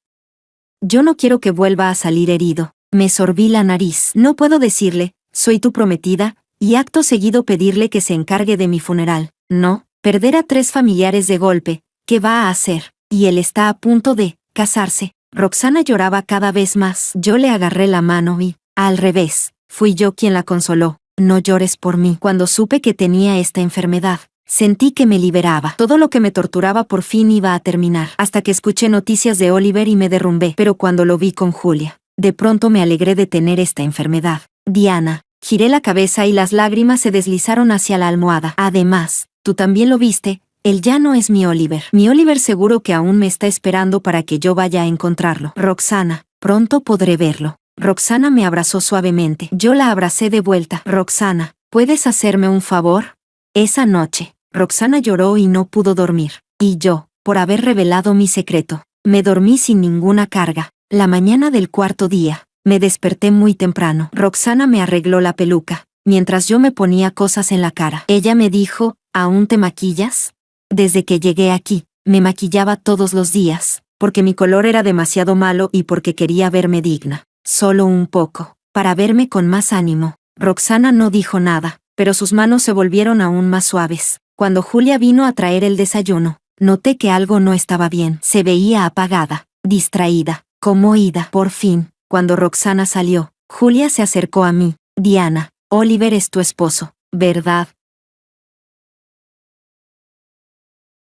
S1: Yo no quiero que vuelva a salir herido. Me sorbí la nariz. No puedo decirle, soy tu prometida, y acto seguido pedirle que se encargue de mi funeral. No, perder a 3 familiares de golpe, ¿qué va a hacer? Y él está a punto de casarse. Roxana lloraba cada vez más. Yo le agarré la mano y, al revés, fui yo quien la consoló. No llores por mí. Cuando supe que tenía esta enfermedad, sentí que me liberaba. Todo lo que me torturaba por fin iba a terminar. Hasta que escuché noticias de Oliver y me derrumbé. Pero cuando lo vi con Julia, de pronto me alegré de tener esta enfermedad. Diana. Giré la cabeza y las lágrimas se deslizaron hacia la almohada. Además, tú también lo viste, él ya no es mi Oliver. Mi Oliver seguro que aún me está esperando para que yo vaya a encontrarlo. Roxana, pronto podré verlo. Roxana me abrazó suavemente. Yo la abracé de vuelta. Roxana, ¿puedes hacerme un favor? Esa noche, Roxana lloró y no pudo dormir. Y yo, por haber revelado mi secreto, me dormí sin ninguna carga. La mañana del 4.º día, me desperté muy temprano. Roxana me arregló la peluca, mientras yo me ponía cosas en la cara. Ella me dijo, ¿aún te maquillas? Desde que llegué aquí, me maquillaba todos los días, porque mi color era demasiado malo y porque quería verme digna. Solo un poco, para verme con más ánimo. Roxana no dijo nada, pero sus manos se volvieron aún más suaves. Cuando Julia vino a traer el desayuno, noté que algo no estaba bien. Se veía apagada, distraída, como ida. Por fin, cuando Roxana salió, Julia se acercó a mí. Diana, Oliver es tu esposo, ¿verdad?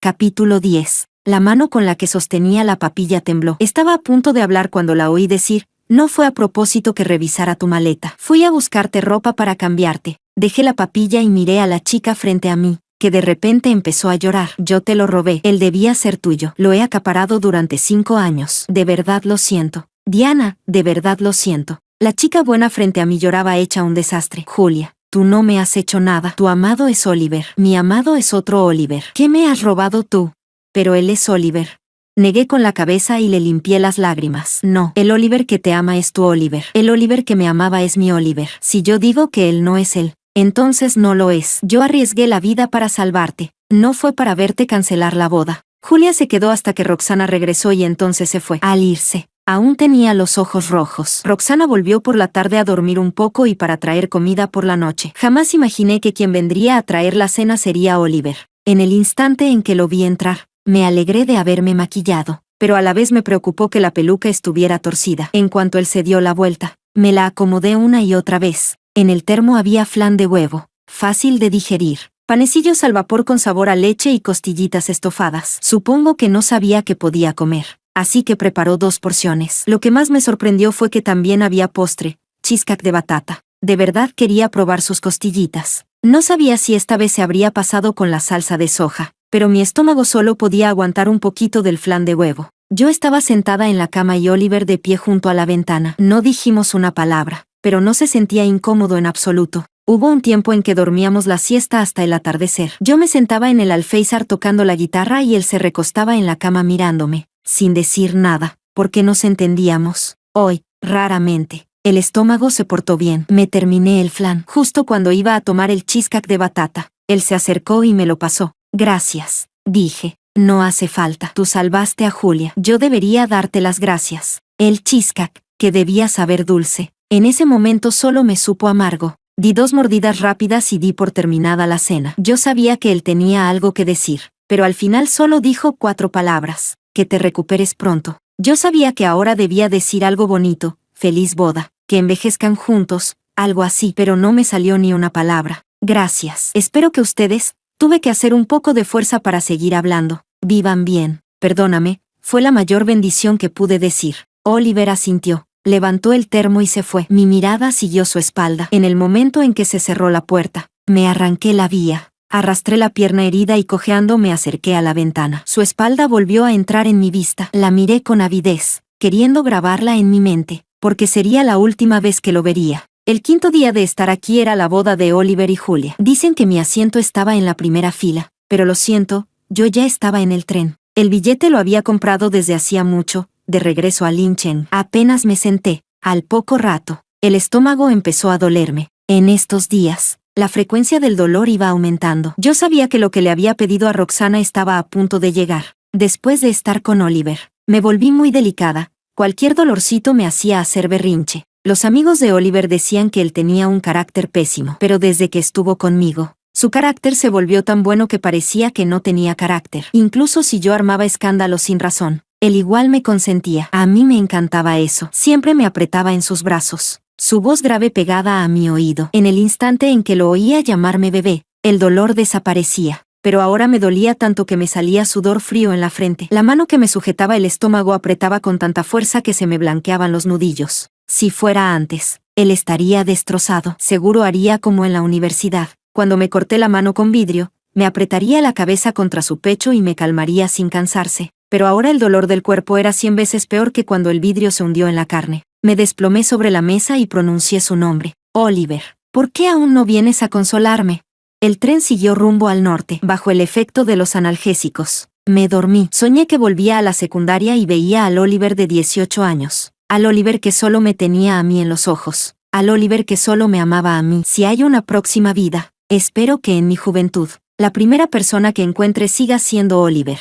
S1: Capítulo 10. La mano con la que sostenía la papilla tembló. Estaba a punto de hablar cuando la oí decir, no fue a propósito que revisara tu maleta. Fui a buscarte ropa para cambiarte. Dejé la papilla y miré a la chica frente a mí, que de repente empezó a llorar. Yo te lo robé. Él debía ser tuyo. Lo he acaparado durante 5 años. De verdad lo siento. Diana, de verdad lo siento. La chica buena frente a mí lloraba hecha un desastre. Julia, tú no me has hecho nada. Tu amado es Oliver. Mi amado es otro Oliver. ¿Qué me has robado tú? Pero él es Oliver. Negué con la cabeza y le limpié las lágrimas. No, el Oliver que te ama es tu Oliver. El Oliver que me amaba es mi Oliver. Si yo digo que él no es él, entonces no lo es. Yo arriesgué la vida para salvarte. No fue para verte cancelar la boda. Julia se quedó hasta que Roxana regresó y entonces se fue. Al irse, aún tenía los ojos rojos. Roxana volvió por la tarde a dormir un poco y para traer comida por la noche. Jamás imaginé que quien vendría a traer la cena sería Oliver. En el instante en que lo vi entrar, me alegré de haberme maquillado, pero a la vez me preocupó que la peluca estuviera torcida. En cuanto él se dio la vuelta, me la acomodé una y otra vez. En el termo había flan de huevo, fácil de digerir. Panecillos al vapor con sabor a leche y costillitas estofadas. Supongo que no sabía que podía comer, así que preparó 2 porciones. Lo que más me sorprendió fue que también había postre, cheesecake de batata. De verdad quería probar sus costillitas. No sabía si esta vez se habría pasado con la salsa de soja, pero mi estómago solo podía aguantar un poquito del flan de huevo. Yo estaba sentada en la cama y Oliver de pie junto a la ventana. No dijimos una palabra, pero no se sentía incómodo en absoluto. Hubo un tiempo en que dormíamos la siesta hasta el atardecer. Yo me sentaba en el alféizar tocando la guitarra y él se recostaba en la cama mirándome, sin decir nada, porque nos entendíamos. Hoy, raramente. El estómago se portó bien. Me terminé el flan. Justo cuando iba a tomar el cheesecake de batata, él se acercó y me lo pasó. Gracias, dije. No hace falta. Tú salvaste a Julia. Yo debería darte las gracias. El cheesecake, que debía saber dulce, en ese momento solo me supo amargo. Di 2 mordidas rápidas y di por terminada la cena. Yo sabía que él tenía algo que decir, pero al final solo dijo 4 palabras. Que te recuperes pronto. Yo sabía que ahora debía decir algo bonito. Feliz boda, que envejezcan juntos, algo así, pero no me salió ni una palabra. Gracias. Espero que ustedes, tuve que hacer un poco de fuerza para seguir hablando. Vivan bien. Perdóname, fue la mayor bendición que pude decir. Oliver asintió, levantó el termo y se fue. Mi mirada siguió su espalda. En el momento en que se cerró la puerta, me arranqué la vía. Arrastré la pierna herida y cojeando me acerqué a la ventana. Su espalda volvió a entrar en mi vista. La miré con avidez, queriendo grabarla en mi mente, porque sería la última vez que lo vería. El 5.º día de estar aquí era la boda de Oliver y Julia. Dicen que mi asiento estaba en la primera fila, pero lo siento, yo ya estaba en el tren. El billete lo había comprado desde hacía mucho, de regreso a Linchen. Apenas me senté, al poco rato, el estómago empezó a dolerme. En estos días, la frecuencia del dolor iba aumentando. Yo sabía que lo que le había pedido a Roxana estaba a punto de llegar. Después de estar con Oliver, me volví muy delicada. Cualquier dolorcito me hacía hacer berrinche. Los amigos de Oliver decían que él tenía un carácter pésimo, pero desde que estuvo conmigo, su carácter se volvió tan bueno que parecía que no tenía carácter. Incluso si yo armaba escándalos sin razón, él igual me consentía. A mí me encantaba eso. Siempre me apretaba en sus brazos, su voz grave pegada a mi oído. En el instante en que lo oía llamarme bebé, el dolor desaparecía. Pero ahora me dolía tanto que me salía sudor frío en la frente. La mano que me sujetaba el estómago apretaba con tanta fuerza que se me blanqueaban los nudillos. Si fuera antes, él estaría destrozado. Seguro haría como en la universidad. Cuando me corté la mano con vidrio, me apretaría la cabeza contra su pecho y me calmaría sin cansarse. Pero ahora el dolor del cuerpo era 100 veces peor que cuando el vidrio se hundió en la carne. Me desplomé sobre la mesa y pronuncié su nombre. Oliver, ¿por qué aún no vienes a consolarme? El tren siguió rumbo al norte, bajo el efecto de los analgésicos. Me dormí. Soñé que volvía a la secundaria y veía al Oliver de 18 años. Al Oliver que solo me tenía a mí en los ojos. Al Oliver que solo me amaba a mí. Si hay una próxima vida, espero que en mi juventud, la primera persona que encuentre siga siendo Oliver.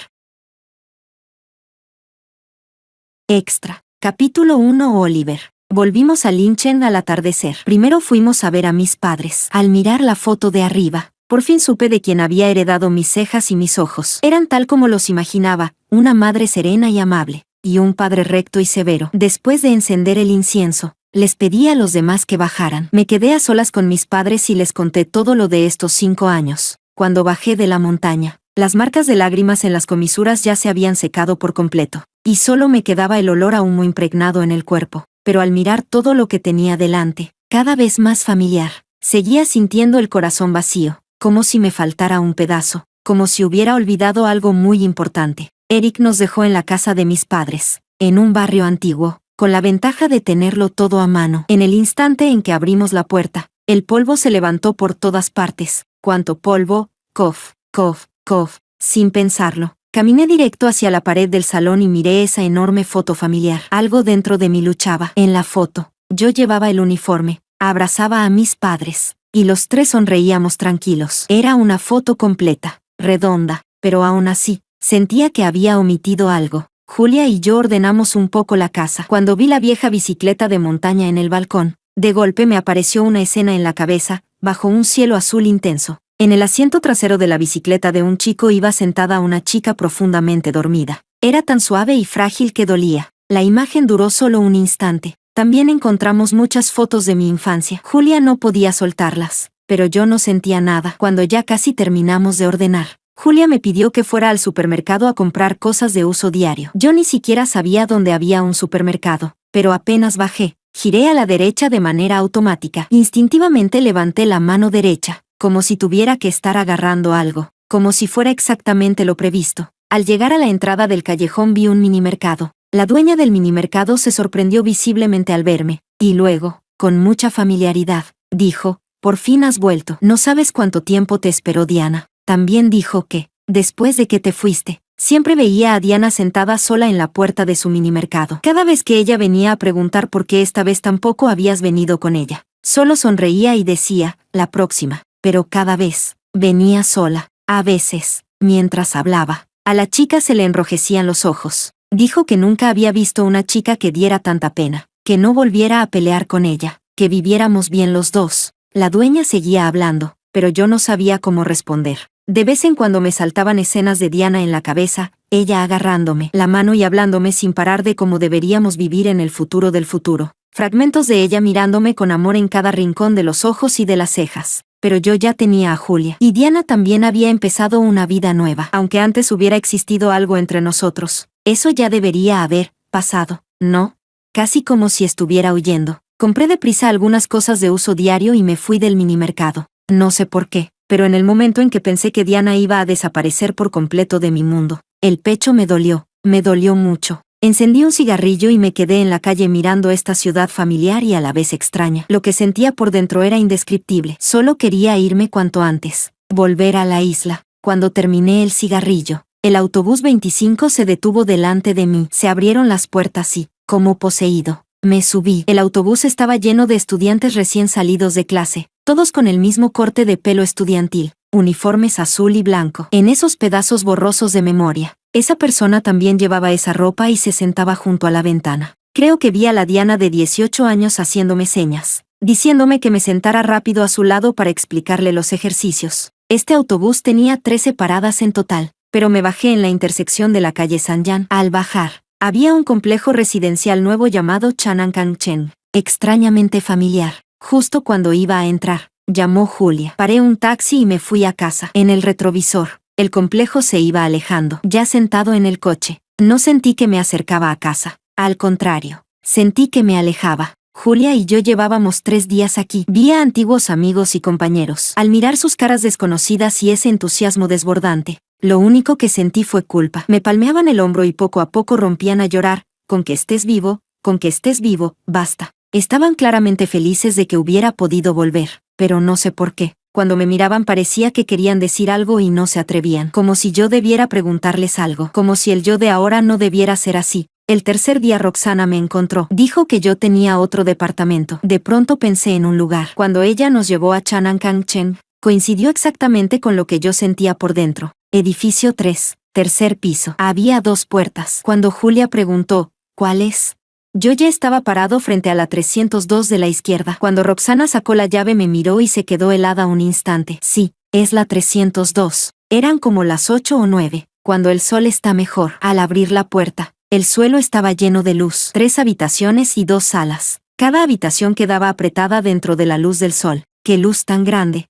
S1: Extra. Capítulo 1. Oliver. Volvimos a Linchen al atardecer. Primero fuimos a ver a mis padres. Al mirar la foto de arriba, por fin supe de quién había heredado mis cejas y mis ojos. Eran tal como los imaginaba, una madre serena y amable, y un padre recto y severo. Después de encender el incienso, les pedí a los demás que bajaran. Me quedé a solas con mis padres y les conté todo lo de estos 5 años. Cuando bajé de la montaña, las marcas de lágrimas en las comisuras ya se habían secado por completo, y solo me quedaba el olor a humo impregnado en el cuerpo. Pero al mirar todo lo que tenía delante, cada vez más familiar, seguía sintiendo el corazón vacío, como si me faltara un pedazo, como si hubiera olvidado algo muy importante. Eric nos dejó en la casa de mis padres, en un barrio antiguo, con la ventaja de tenerlo todo a mano. En el instante en que abrimos la puerta, el polvo se levantó por todas partes. ¿Cuánto polvo? Cof, cof, cof. Sin pensarlo, caminé directo hacia la pared del salón y miré esa enorme foto familiar. Algo dentro de mí luchaba. En la foto, yo llevaba el uniforme, abrazaba a mis padres, y los 3 sonreíamos tranquilos. Era una foto completa, redonda, pero aún así, sentía que había omitido algo. Julia y yo ordenamos un poco la casa. Cuando vi la vieja bicicleta de montaña en el balcón, de golpe me apareció una escena en la cabeza, bajo un cielo azul intenso. En el asiento trasero de la bicicleta de un chico iba sentada una chica profundamente dormida. Era tan suave y frágil que dolía. La imagen duró solo un instante. También encontramos muchas fotos de mi infancia. Julia no podía soltarlas. pero yo no sentía nada. Cuando ya casi terminamos de ordenar, Julia me pidió que fuera al supermercado a comprar cosas de uso diario. Yo ni siquiera sabía dónde había un supermercado, pero apenas bajé, giré a la derecha de manera automática. Instintivamente levanté la mano derecha, como si tuviera que estar agarrando algo, como si fuera exactamente lo previsto. Al llegar a la entrada del callejón vi un minimercado. La dueña del minimercado se sorprendió visiblemente al verme, y luego, con mucha familiaridad, dijo: «Por fin has vuelto. No sabes cuánto tiempo te esperó Diana». También dijo que, después de que te fuiste, siempre veía a Diana sentada sola en la puerta de su minimercado. Cada vez que ella venía a preguntar por qué esta vez tampoco habías venido con ella, solo sonreía y decía: «La próxima». Pero cada vez, venía sola. A veces, mientras hablaba, a la chica se le enrojecían los ojos. Dijo que nunca había visto una chica que diera tanta pena, que no volviera a pelear con ella, que viviéramos bien los dos. La dueña seguía hablando, pero yo no sabía cómo responder. De vez en cuando me saltaban escenas de Diana en la cabeza, ella agarrándome la mano y hablándome sin parar de cómo deberíamos vivir en el futuro del futuro. Fragmentos de ella mirándome con amor en cada rincón de los ojos y de las cejas. Pero yo ya tenía a Julia. Y Diana también había empezado una vida nueva. Aunque antes hubiera existido algo entre nosotros, eso ya debería haber pasado, ¿no? Casi como si estuviera huyendo. Compré deprisa algunas cosas de uso diario y me fui del minimercado. No sé por qué, pero en el momento en que pensé que Diana iba a desaparecer por completo de mi mundo, el pecho me dolió mucho. Encendí un cigarrillo y me quedé en la calle mirando esta ciudad familiar y a la vez extraña. Lo que sentía por dentro era indescriptible. Solo quería irme cuanto antes, volver a la isla. Cuando terminé el cigarrillo, el autobús 25 se detuvo delante de mí. Se abrieron las puertas y, como poseído, me subí. El autobús estaba lleno de estudiantes recién salidos de clase, todos con el mismo corte de pelo estudiantil, uniformes azul y blanco. En esos pedazos borrosos de memoria, esa persona también llevaba esa ropa y se sentaba junto a la ventana. Creo que vi a la Diana de 18 años haciéndome señas, diciéndome que me sentara rápido a su lado para explicarle los ejercicios. Este autobús tenía 13 paradas en total, pero me bajé en la intersección de la calle Sanyan. Al bajar, había un complejo residencial nuevo llamado Chanangkangchen, extrañamente familiar. Justo cuando iba a entrar, llamó Julia. Paré un taxi y me fui a casa. En el retrovisor, el complejo se iba alejando. Ya sentado en el coche, no sentí que me acercaba a casa. Al contrario, sentí que me alejaba. Julia y yo llevábamos 3 días aquí. Vi a antiguos amigos y compañeros. Al mirar sus caras desconocidas y ese entusiasmo desbordante, lo único que sentí fue culpa. Me palmeaban el hombro y poco a poco rompían a llorar. «Con que estés vivo, basta». Estaban claramente felices de que hubiera podido volver, pero no sé por qué. Cuando me miraban parecía que querían decir algo y no se atrevían, como si yo debiera preguntarles algo, como si el yo de ahora no debiera ser así. El tercer día Roxana me encontró. Dijo que yo tenía otro departamento. De pronto pensé en un lugar. Cuando ella nos llevó a Chanangkangchen, coincidió exactamente con lo que yo sentía por dentro. Edificio 3, tercer piso. Había 2 puertas. Cuando Julia preguntó: «¿Cuál es?», yo ya estaba parado frente a la 302 de la izquierda. Cuando Roxana sacó la llave me miró y se quedó helada un instante. «Sí, es la 302. Eran como las 8 o 9, cuando el sol está mejor». Al abrir la puerta, el suelo estaba lleno de luz. 3 habitaciones y 2 salas. Cada habitación quedaba apretada dentro de la luz del sol. ¡Qué luz tan grande!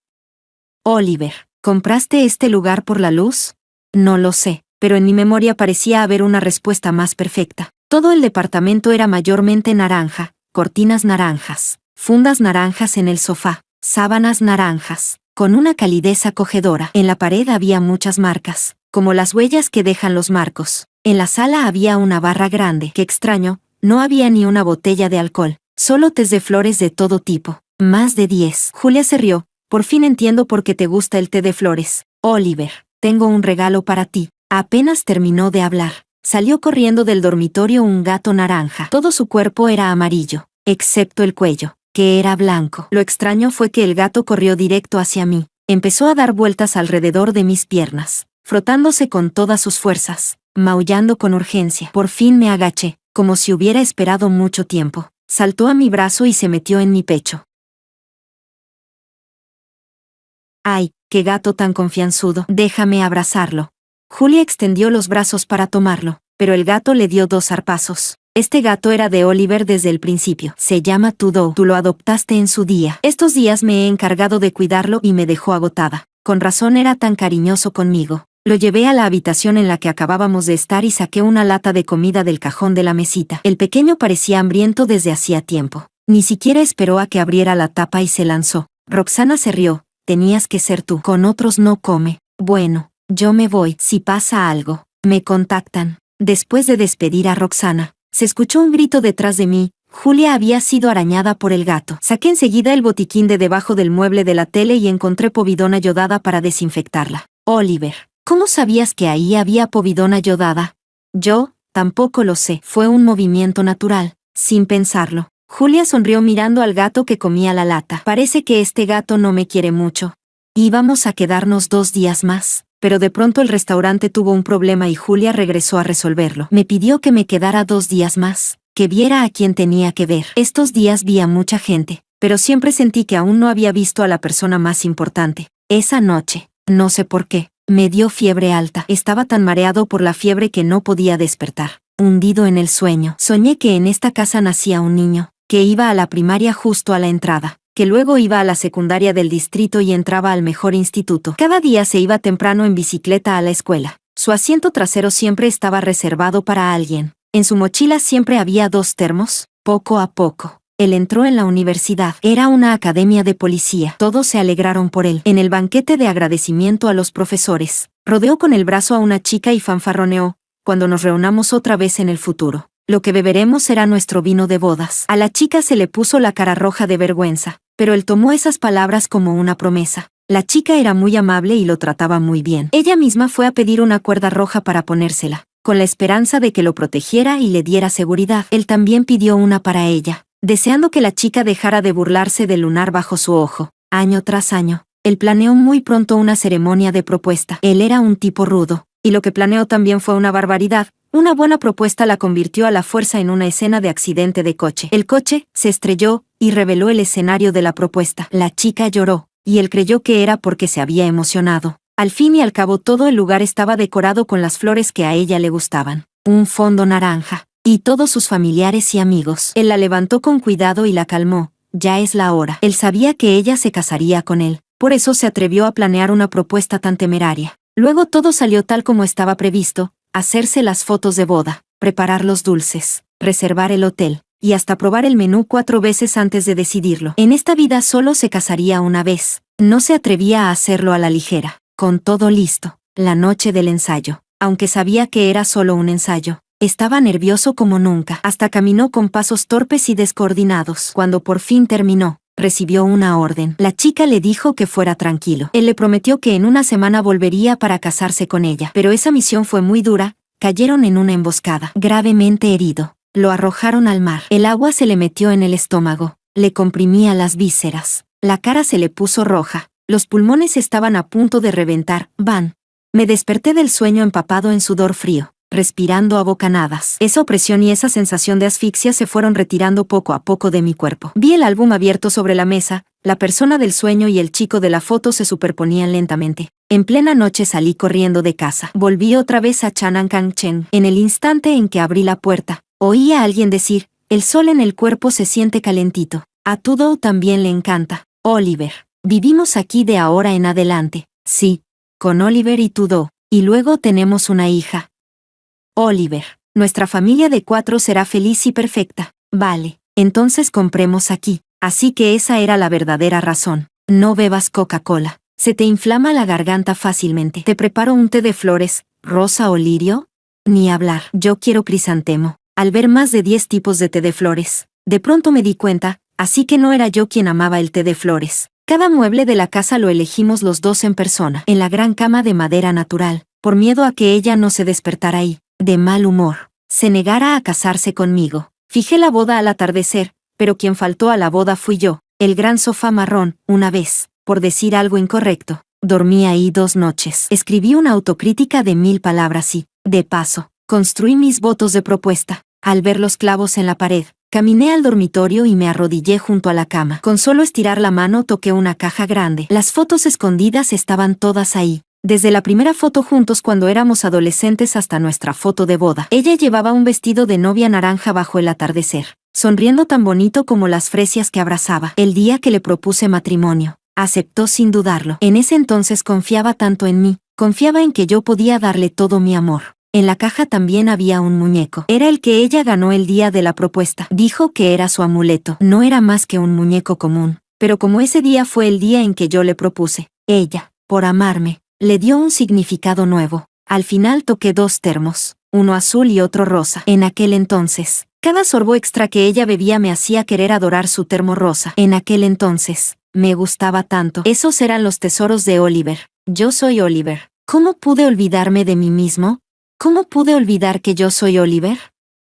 S1: «Oliver, ¿compraste este lugar por la luz?». No lo sé, pero en mi memoria parecía haber una respuesta más perfecta. Todo el departamento era mayormente naranja, cortinas naranjas, fundas naranjas en el sofá, sábanas naranjas, con una calidez acogedora. En la pared había muchas marcas, como las huellas que dejan los marcos. En la sala había una barra grande. Qué extraño, no había ni una botella de alcohol, solo tés de flores de todo tipo. Más de 10. Julia se rió. «Por fin entiendo por qué te gusta el té de flores. Oliver, tengo un regalo para ti». Apenas terminó de hablar, salió corriendo del dormitorio un gato naranja. Todo su cuerpo era amarillo, excepto el cuello, que era blanco. Lo extraño fue que el gato corrió directo hacia mí. Empezó a dar vueltas alrededor de mis piernas, frotándose con todas sus fuerzas, maullando con urgencia. Por fin me agaché, como si hubiera esperado mucho tiempo. Saltó a mi brazo y se metió en mi pecho. «Ay, qué gato tan confianzudo. Déjame abrazarlo». Julia extendió los brazos para tomarlo, pero el gato le dio 2 zarpazos. Este gato era de Oliver desde el principio. Se llama Tudo. Tú lo adoptaste en su día. Estos días me he encargado de cuidarlo y me dejó agotada. Con razón era tan cariñoso conmigo. Lo llevé a la habitación en la que acabábamos de estar y saqué una lata de comida del cajón de la mesita. El pequeño parecía hambriento desde hacía tiempo. Ni siquiera esperó a que abriera la tapa y se lanzó. Roxana se rió. Tenías que ser tú. Con otros no come. Bueno, yo me voy. Si pasa algo, me contactan. Después de despedir a Roxana, se escuchó un grito detrás de mí. Julia había sido arañada por el gato. Saqué enseguida el botiquín de debajo del mueble de la tele y encontré povidona yodada para desinfectarla. Oliver, ¿cómo sabías que ahí había povidona yodada? Yo, tampoco lo sé. Fue un movimiento natural, sin pensarlo. Julia sonrió mirando al gato que comía la lata. Parece que este gato no me quiere mucho. Íbamos a quedarnos 2 días más, pero de pronto el restaurante tuvo un problema y Julia regresó a resolverlo. Me pidió que me quedara 2 días más, que viera a quien tenía que ver. Estos días vi a mucha gente, pero siempre sentí que aún no había visto a la persona más importante. Esa noche, no sé por qué, me dio fiebre alta. Estaba tan mareado por la fiebre que no podía despertar. Hundido en el sueño, soñé que en esta casa nacía un niño, que iba a la primaria justo a la entrada, que luego iba a la secundaria del distrito y entraba al mejor instituto. Cada día se iba temprano en bicicleta a la escuela. Su asiento trasero siempre estaba reservado para alguien. En su mochila siempre había 2 termos. Poco a poco, él entró en la universidad. Era una academia de policía. Todos se alegraron por él. En el banquete de agradecimiento a los profesores, rodeó con el brazo a una chica y fanfarroneó: cuando nos reunamos otra vez en el futuro, lo que beberemos será nuestro vino de bodas. A la chica se le puso la cara roja de vergüenza, pero él tomó esas palabras como una promesa. La chica era muy amable y lo trataba muy bien. Ella misma fue a pedir una cuerda roja para ponérsela, con la esperanza de que lo protegiera y le diera seguridad. Él también pidió una para ella, deseando que la chica dejara de burlarse del lunar bajo su ojo. Año tras año, él planeó muy pronto una ceremonia de propuesta. Él era un tipo rudo, y lo que planeó también fue una barbaridad. Una buena propuesta la convirtió a la fuerza en una escena de accidente de coche. El coche se estrelló y reveló el escenario de la propuesta. La chica lloró, y él creyó que era porque se había emocionado. Al fin y al cabo todo el lugar estaba decorado con las flores que a ella le gustaban. Un fondo naranja, y todos sus familiares y amigos. Él la levantó con cuidado y la calmó. Ya es la hora. Él sabía que ella se casaría con él, por eso se atrevió a planear una propuesta tan temeraria. Luego todo salió tal como estaba previsto: hacerse las fotos de boda, preparar los dulces, reservar el hotel, y hasta probar el menú 4 veces antes de decidirlo. En esta vida solo se casaría una vez. No se atrevía a hacerlo a la ligera. Con todo listo, la noche del ensayo, aunque sabía que era solo un ensayo, estaba nervioso como nunca. Hasta caminó con pasos torpes y descoordinados. Cuando por fin terminó, recibió una orden. La chica le dijo que fuera tranquilo. Él le prometió que en una semana volvería para casarse con ella. Pero esa misión fue muy dura. Cayeron en una emboscada. Gravemente herido, lo arrojaron al mar. El agua se le metió en el estómago, le comprimía las vísceras. La cara se le puso roja. Los pulmones estaban a punto de reventar. Me desperté del sueño empapado en sudor frío, respirando a bocanadas. Esa opresión y esa sensación de asfixia se fueron retirando poco a poco de mi cuerpo. Vi el álbum abierto sobre la mesa. La persona del sueño y el chico de la foto se superponían lentamente. En plena noche salí corriendo de casa. Volví otra vez a Chanankanchen. En el instante en que abrí la puerta, oí a alguien decir: el sol en el cuerpo se siente calentito. A Tudo también le encanta. Oliver. Vivimos aquí de ahora en adelante. Sí, con Oliver y Tudo. Y luego tenemos una hija. Oliver. Nuestra familia de 4 será feliz y perfecta. Vale, entonces compremos aquí. Así que esa era la verdadera razón. No bebas Coca-Cola. Se te inflama la garganta fácilmente. Te preparo un té de flores, rosa o lirio. Ni hablar. Yo quiero crisantemo. Al ver más de 10 tipos de té de flores, de pronto me di cuenta, así que no era yo quien amaba el té de flores. Cada mueble de la casa lo elegimos los 2 en persona, en la gran cama de madera natural, por miedo a que ella no se despertara y, de mal humor, se negara a casarse conmigo. Fijé la boda al atardecer, pero quien faltó a la boda fui yo. El gran sofá marrón. Una vez, por decir algo incorrecto, dormí ahí 2 noches. Escribí una autocrítica de 1000 palabras y, de paso, construí mis votos de propuesta. Al ver los clavos en la pared, caminé al dormitorio y me arrodillé junto a la cama. Con solo estirar la mano toqué una caja grande. Las fotos escondidas estaban todas ahí. Desde la primera foto juntos cuando éramos adolescentes hasta nuestra foto de boda. Ella llevaba un vestido de novia naranja bajo el atardecer, sonriendo tan bonito como las fresias que abrazaba. El día que le propuse matrimonio, aceptó sin dudarlo. En ese entonces confiaba tanto en mí, confiaba en que yo podía darle todo mi amor. En la caja también había un muñeco. Era el que ella ganó el día de la propuesta. Dijo que era su amuleto. No era más que un muñeco común. Pero como ese día fue el día en que yo le propuse, ella, por amarme, le dio un significado nuevo. Al final toqué 2 termos, uno azul y otro rosa. En aquel entonces, cada sorbo extra que ella bebía me hacía querer adorar su termo rosa. En aquel entonces, me gustaba tanto. Esos eran los tesoros de Oliver. Yo soy Oliver. ¿Cómo pude olvidarme de mí mismo? ¿Cómo pude olvidar que yo soy Oliver?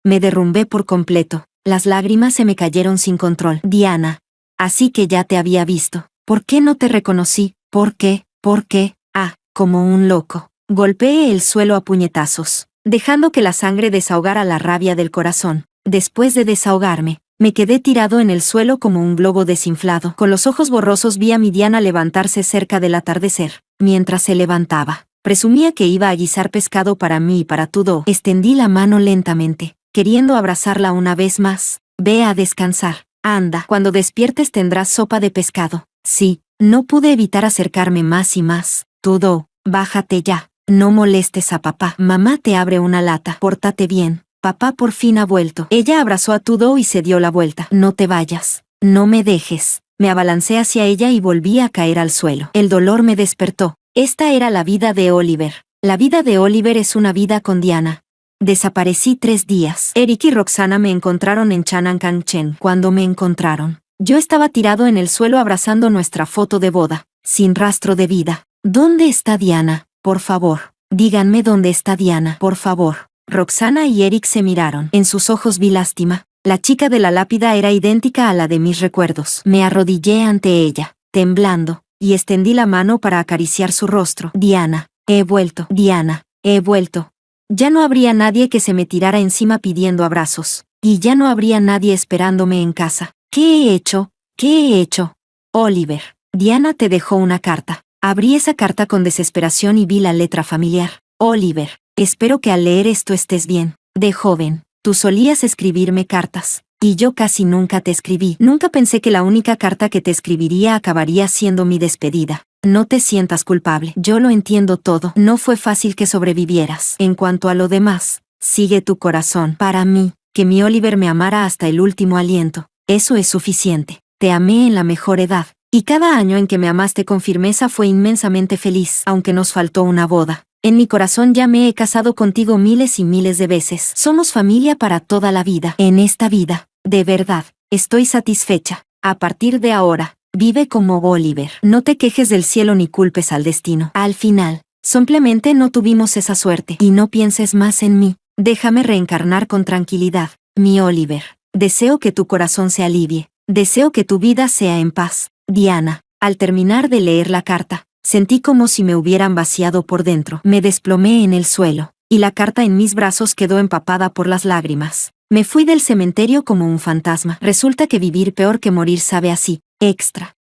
S1: Me derrumbé por completo. Las lágrimas se me cayeron sin control. Diana. Así que ya te había visto. ¿Por qué no te reconocí? ¿Por qué? ¿Por qué? Ah, como un loco. Golpeé el suelo a puñetazos, dejando que la sangre desahogara la rabia del corazón. Después de desahogarme, me quedé tirado en el suelo como un globo desinflado. Con los ojos borrosos vi a mi Diana levantarse cerca del atardecer. Mientras se levantaba, presumía que iba a guisar pescado para mí y para Tudo. Extendí la mano lentamente, queriendo abrazarla una vez más. Ve a descansar. Anda, cuando despiertes tendrás sopa de pescado. Sí, no pude evitar acercarme más y más. Tudo, bájate ya. No molestes a papá. Mamá te abre una lata. Pórtate bien. Papá por fin ha vuelto. Ella abrazó a Tudo y se dio la vuelta. No te vayas. No me dejes. Me abalancé hacia ella y volví a caer al suelo. El dolor me despertó. Esta era la vida de Oliver. La vida de Oliver es una vida con Diana. Desaparecí 3 días. Eric y Roxana me encontraron en Chanankanchen. Cuando me encontraron, yo estaba tirado en el suelo abrazando nuestra foto de boda, sin rastro de vida. ¿Dónde está Diana? Por favor, díganme dónde está Diana, por favor. Roxana y Eric se miraron. En sus ojos vi lástima. La chica de la lápida era idéntica a la de mis recuerdos. Me arrodillé ante ella, temblando, y extendí la mano para acariciar su rostro. Diana, he vuelto. Diana, he vuelto. Ya no habría nadie que se me tirara encima pidiendo abrazos. Y ya no habría nadie esperándome en casa. ¿Qué he hecho? ¿Qué he hecho? Oliver, Diana te dejó una carta. Abrí esa carta con desesperación y vi la letra familiar. Oliver, espero que al leer esto estés bien. De joven, tú solías escribirme cartas. Y yo casi nunca te escribí. Nunca pensé que la única carta que te escribiría acabaría siendo mi despedida. No te sientas culpable. Yo lo entiendo todo. No fue fácil que sobrevivieras. En cuanto a lo demás, sigue tu corazón. Para mí, que mi Oliver me amara hasta el último aliento. Eso es suficiente. Te amé en la mejor edad. Y cada año en que me amaste con firmeza fue inmensamente feliz, aunque nos faltó una boda. En mi corazón ya me he casado contigo miles y miles de veces. Somos familia para toda la vida. En esta vida, de verdad, estoy satisfecha. A partir de ahora, vive como Oliver. No te quejes del cielo ni culpes al destino. Al final, simplemente no tuvimos esa suerte. Y no pienses más en mí. Déjame reencarnar con tranquilidad. Mi Oliver. Deseo que tu corazón se alivie. Deseo que tu vida sea en paz. Diana. Al terminar de leer la carta, sentí como si me hubieran vaciado por dentro. Me desplomé en el suelo, y la carta en mis brazos quedó empapada por las lágrimas. Me fui del cementerio como un fantasma. Resulta que vivir peor que morir sabe así. Extra.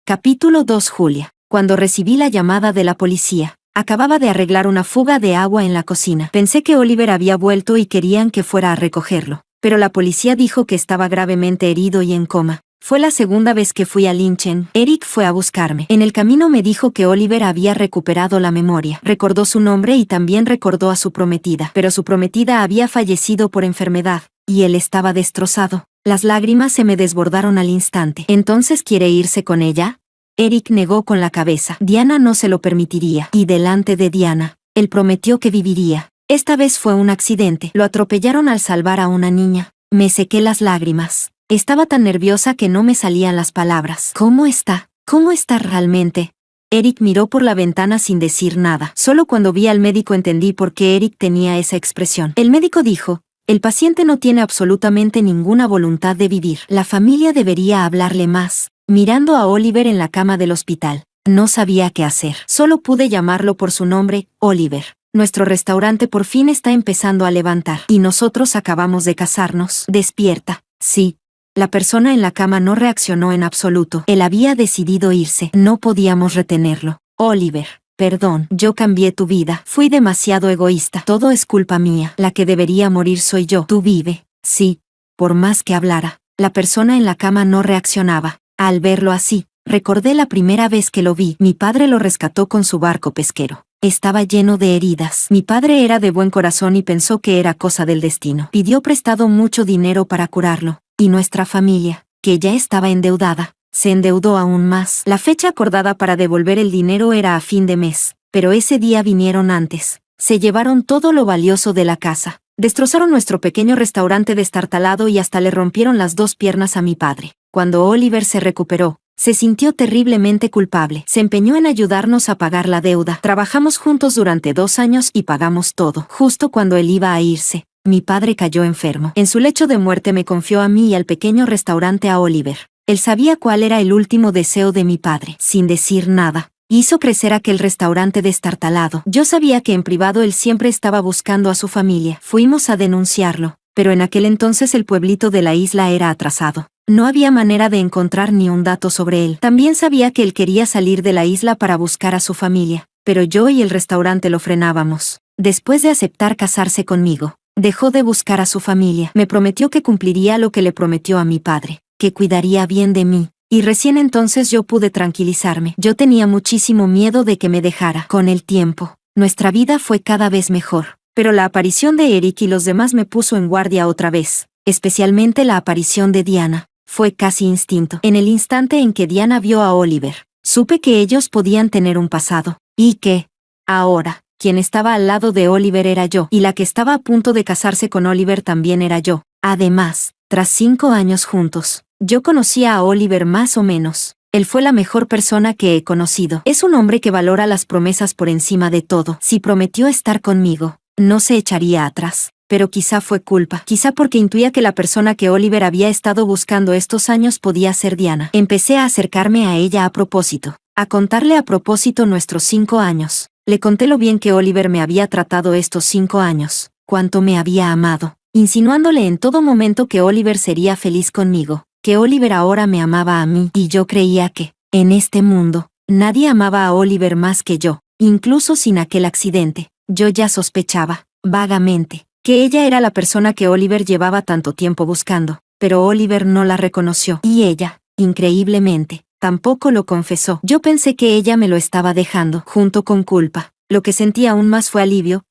S1: Capítulo 2. Julia. Cuando recibí la llamada de la policía, acababa de arreglar una fuga de agua en la cocina. Pensé que Oliver había vuelto y querían que fuera a recogerlo, pero la policía dijo que estaba gravemente herido y en coma. Fue la segunda vez que fui a Linchen. Eric fue a buscarme. En el camino me dijo que Oliver había recuperado la memoria. Recordó su nombre y también recordó a su prometida. Pero su prometida había fallecido por enfermedad, y él estaba destrozado. Las lágrimas se me desbordaron al instante. ¿Entonces quiere irse con ella? Eric negó con la cabeza. Diana no se lo permitiría. Y delante de Diana, él prometió que viviría. Esta vez fue un accidente. Lo atropellaron al salvar a una niña. Me sequé las lágrimas. Estaba tan nerviosa que no me salían las palabras. ¿Cómo está? ¿Cómo está realmente? Eric miró por la ventana sin decir nada. Solo cuando vi al médico entendí por qué Eric tenía esa expresión. El médico dijo, el paciente no tiene absolutamente ninguna voluntad de vivir. La familia debería hablarle más. Mirando a Oliver en la cama del hospital, no sabía qué hacer. Solo pude llamarlo por su nombre, Oliver. Nuestro restaurante por fin está empezando a levantar. Y nosotros acabamos de casarnos. Despierta. Sí. La persona en la cama no reaccionó en absoluto. Él había decidido irse. No podíamos retenerlo. Oliver, perdón, yo cambié tu vida. Fui demasiado egoísta. Todo es culpa mía. La que debería morir soy yo. Tú vive. Sí. Por más que hablara, la persona en la cama no reaccionaba. Al verlo así, recordé la primera vez que lo vi. Mi padre lo rescató con su barco pesquero. Estaba lleno de heridas. Mi padre era de buen corazón y pensó que era cosa del destino. Pidió prestado mucho dinero para curarlo. Y nuestra familia, que ya estaba endeudada, se endeudó aún más. La fecha acordada para devolver el dinero era a fin de mes, pero ese día vinieron antes. Se llevaron todo lo valioso de la casa. Destrozaron nuestro pequeño restaurante destartalado y hasta le rompieron las 2 piernas a mi padre. Cuando Oliver se recuperó, se sintió terriblemente culpable. Se empeñó en ayudarnos a pagar la deuda. Trabajamos juntos durante 2 años y pagamos todo. Justo cuando él iba a irse, mi padre cayó enfermo. En su lecho de muerte me confió a mí y al pequeño restaurante a Oliver. Él sabía cuál era el último deseo de mi padre. Sin decir nada, hizo crecer aquel restaurante destartalado. Yo sabía que en privado él siempre estaba buscando a su familia. Fuimos a denunciarlo, pero en aquel entonces el pueblito de la isla era atrasado. No había manera de encontrar ni un dato sobre él. También sabía que él quería salir de la isla para buscar a su familia, pero yo y el restaurante lo frenábamos. Después de aceptar casarse conmigo, dejó de buscar a su familia. Me prometió que cumpliría lo que le prometió a mi padre, que cuidaría bien de mí. Y recién entonces yo pude tranquilizarme. Yo tenía muchísimo miedo de que me dejara. Con el tiempo, nuestra vida fue cada vez mejor. Pero la aparición de Eric y los demás me puso en guardia otra vez. Especialmente la aparición de Diana. Fue casi instinto. En el instante en que Diana vio a Oliver, supe que ellos podían tener un pasado. Y que, ahora, quien estaba al lado de Oliver era yo. Y la que estaba a punto de casarse con Oliver también era yo. Además, tras 5 años juntos, yo conocía a Oliver más o menos. Él fue la mejor persona que he conocido. Es un hombre que valora las promesas por encima de todo. Si prometió estar conmigo, no se echaría atrás. Pero quizá fue culpa. Quizá porque intuía que la persona que Oliver había estado buscando estos años podía ser Diana. Empecé a acercarme a ella a propósito. A contarle a propósito nuestros 5 años. Le conté lo bien que Oliver me había tratado estos 5 años. Cuánto me había amado. Insinuándole en todo momento que Oliver sería feliz conmigo. Que Oliver ahora me amaba a mí. Y yo creía que, en este mundo, nadie amaba a Oliver más que yo. Incluso sin aquel accidente. Yo ya sospechaba, vagamente, que ella era la persona que Oliver llevaba tanto tiempo buscando, pero Oliver no la reconoció. Y ella, increíblemente, tampoco lo confesó. Yo pensé que ella me lo estaba dejando, junto con culpa. Lo que sentí aún más fue alivio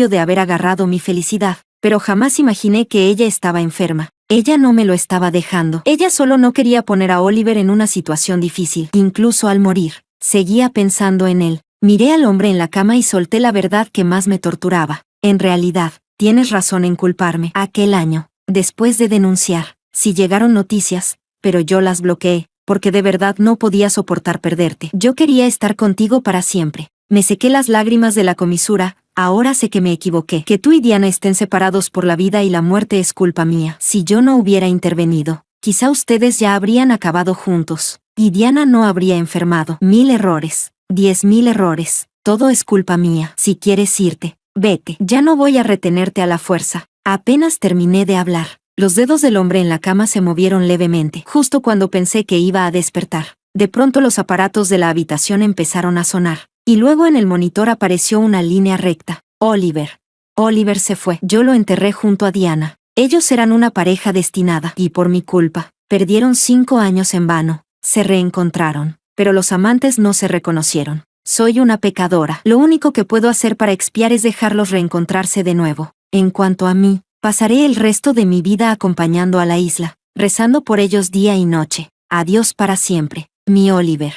S1: de haber agarrado mi felicidad, pero jamás imaginé que ella estaba enferma. Ella no me lo estaba dejando. Ella solo no quería poner a Oliver en una situación difícil. Incluso al morir, seguía pensando en él. Miré al hombre en la cama y solté la verdad que más me torturaba. En realidad, tienes razón en culparme. Aquel año, después de denunciar, sí llegaron noticias, pero yo las bloqueé, porque de verdad no podía soportar perderte. Yo quería estar contigo para siempre. Me sequé las lágrimas de la comisura. Ahora sé que me equivoqué. Que tú y Diana estén separados por la vida y la muerte es culpa mía. Si yo no hubiera intervenido, quizá ustedes ya habrían acabado juntos, y Diana no habría enfermado. 1000 errores. 10.000 errores. Todo es culpa mía. Si quieres irte, vete. Ya no voy a retenerte a la fuerza. Apenas terminé de hablar. Los dedos del hombre en la cama se movieron levemente. Justo cuando pensé que iba a despertar, de pronto los aparatos de la habitación empezaron a sonar. Y luego en el monitor apareció una línea recta. Oliver. Oliver se fue. Yo lo enterré junto a Diana. Ellos eran una pareja destinada. Y por mi culpa, perdieron 5 años en vano. Se reencontraron. Pero los amantes no se reconocieron. Soy una pecadora. Lo único que puedo hacer para expiar es dejarlos reencontrarse de nuevo. En cuanto a mí, pasaré el resto de mi vida acompañando a la isla, rezando por ellos día y noche. Adiós para siempre, mi Oliver.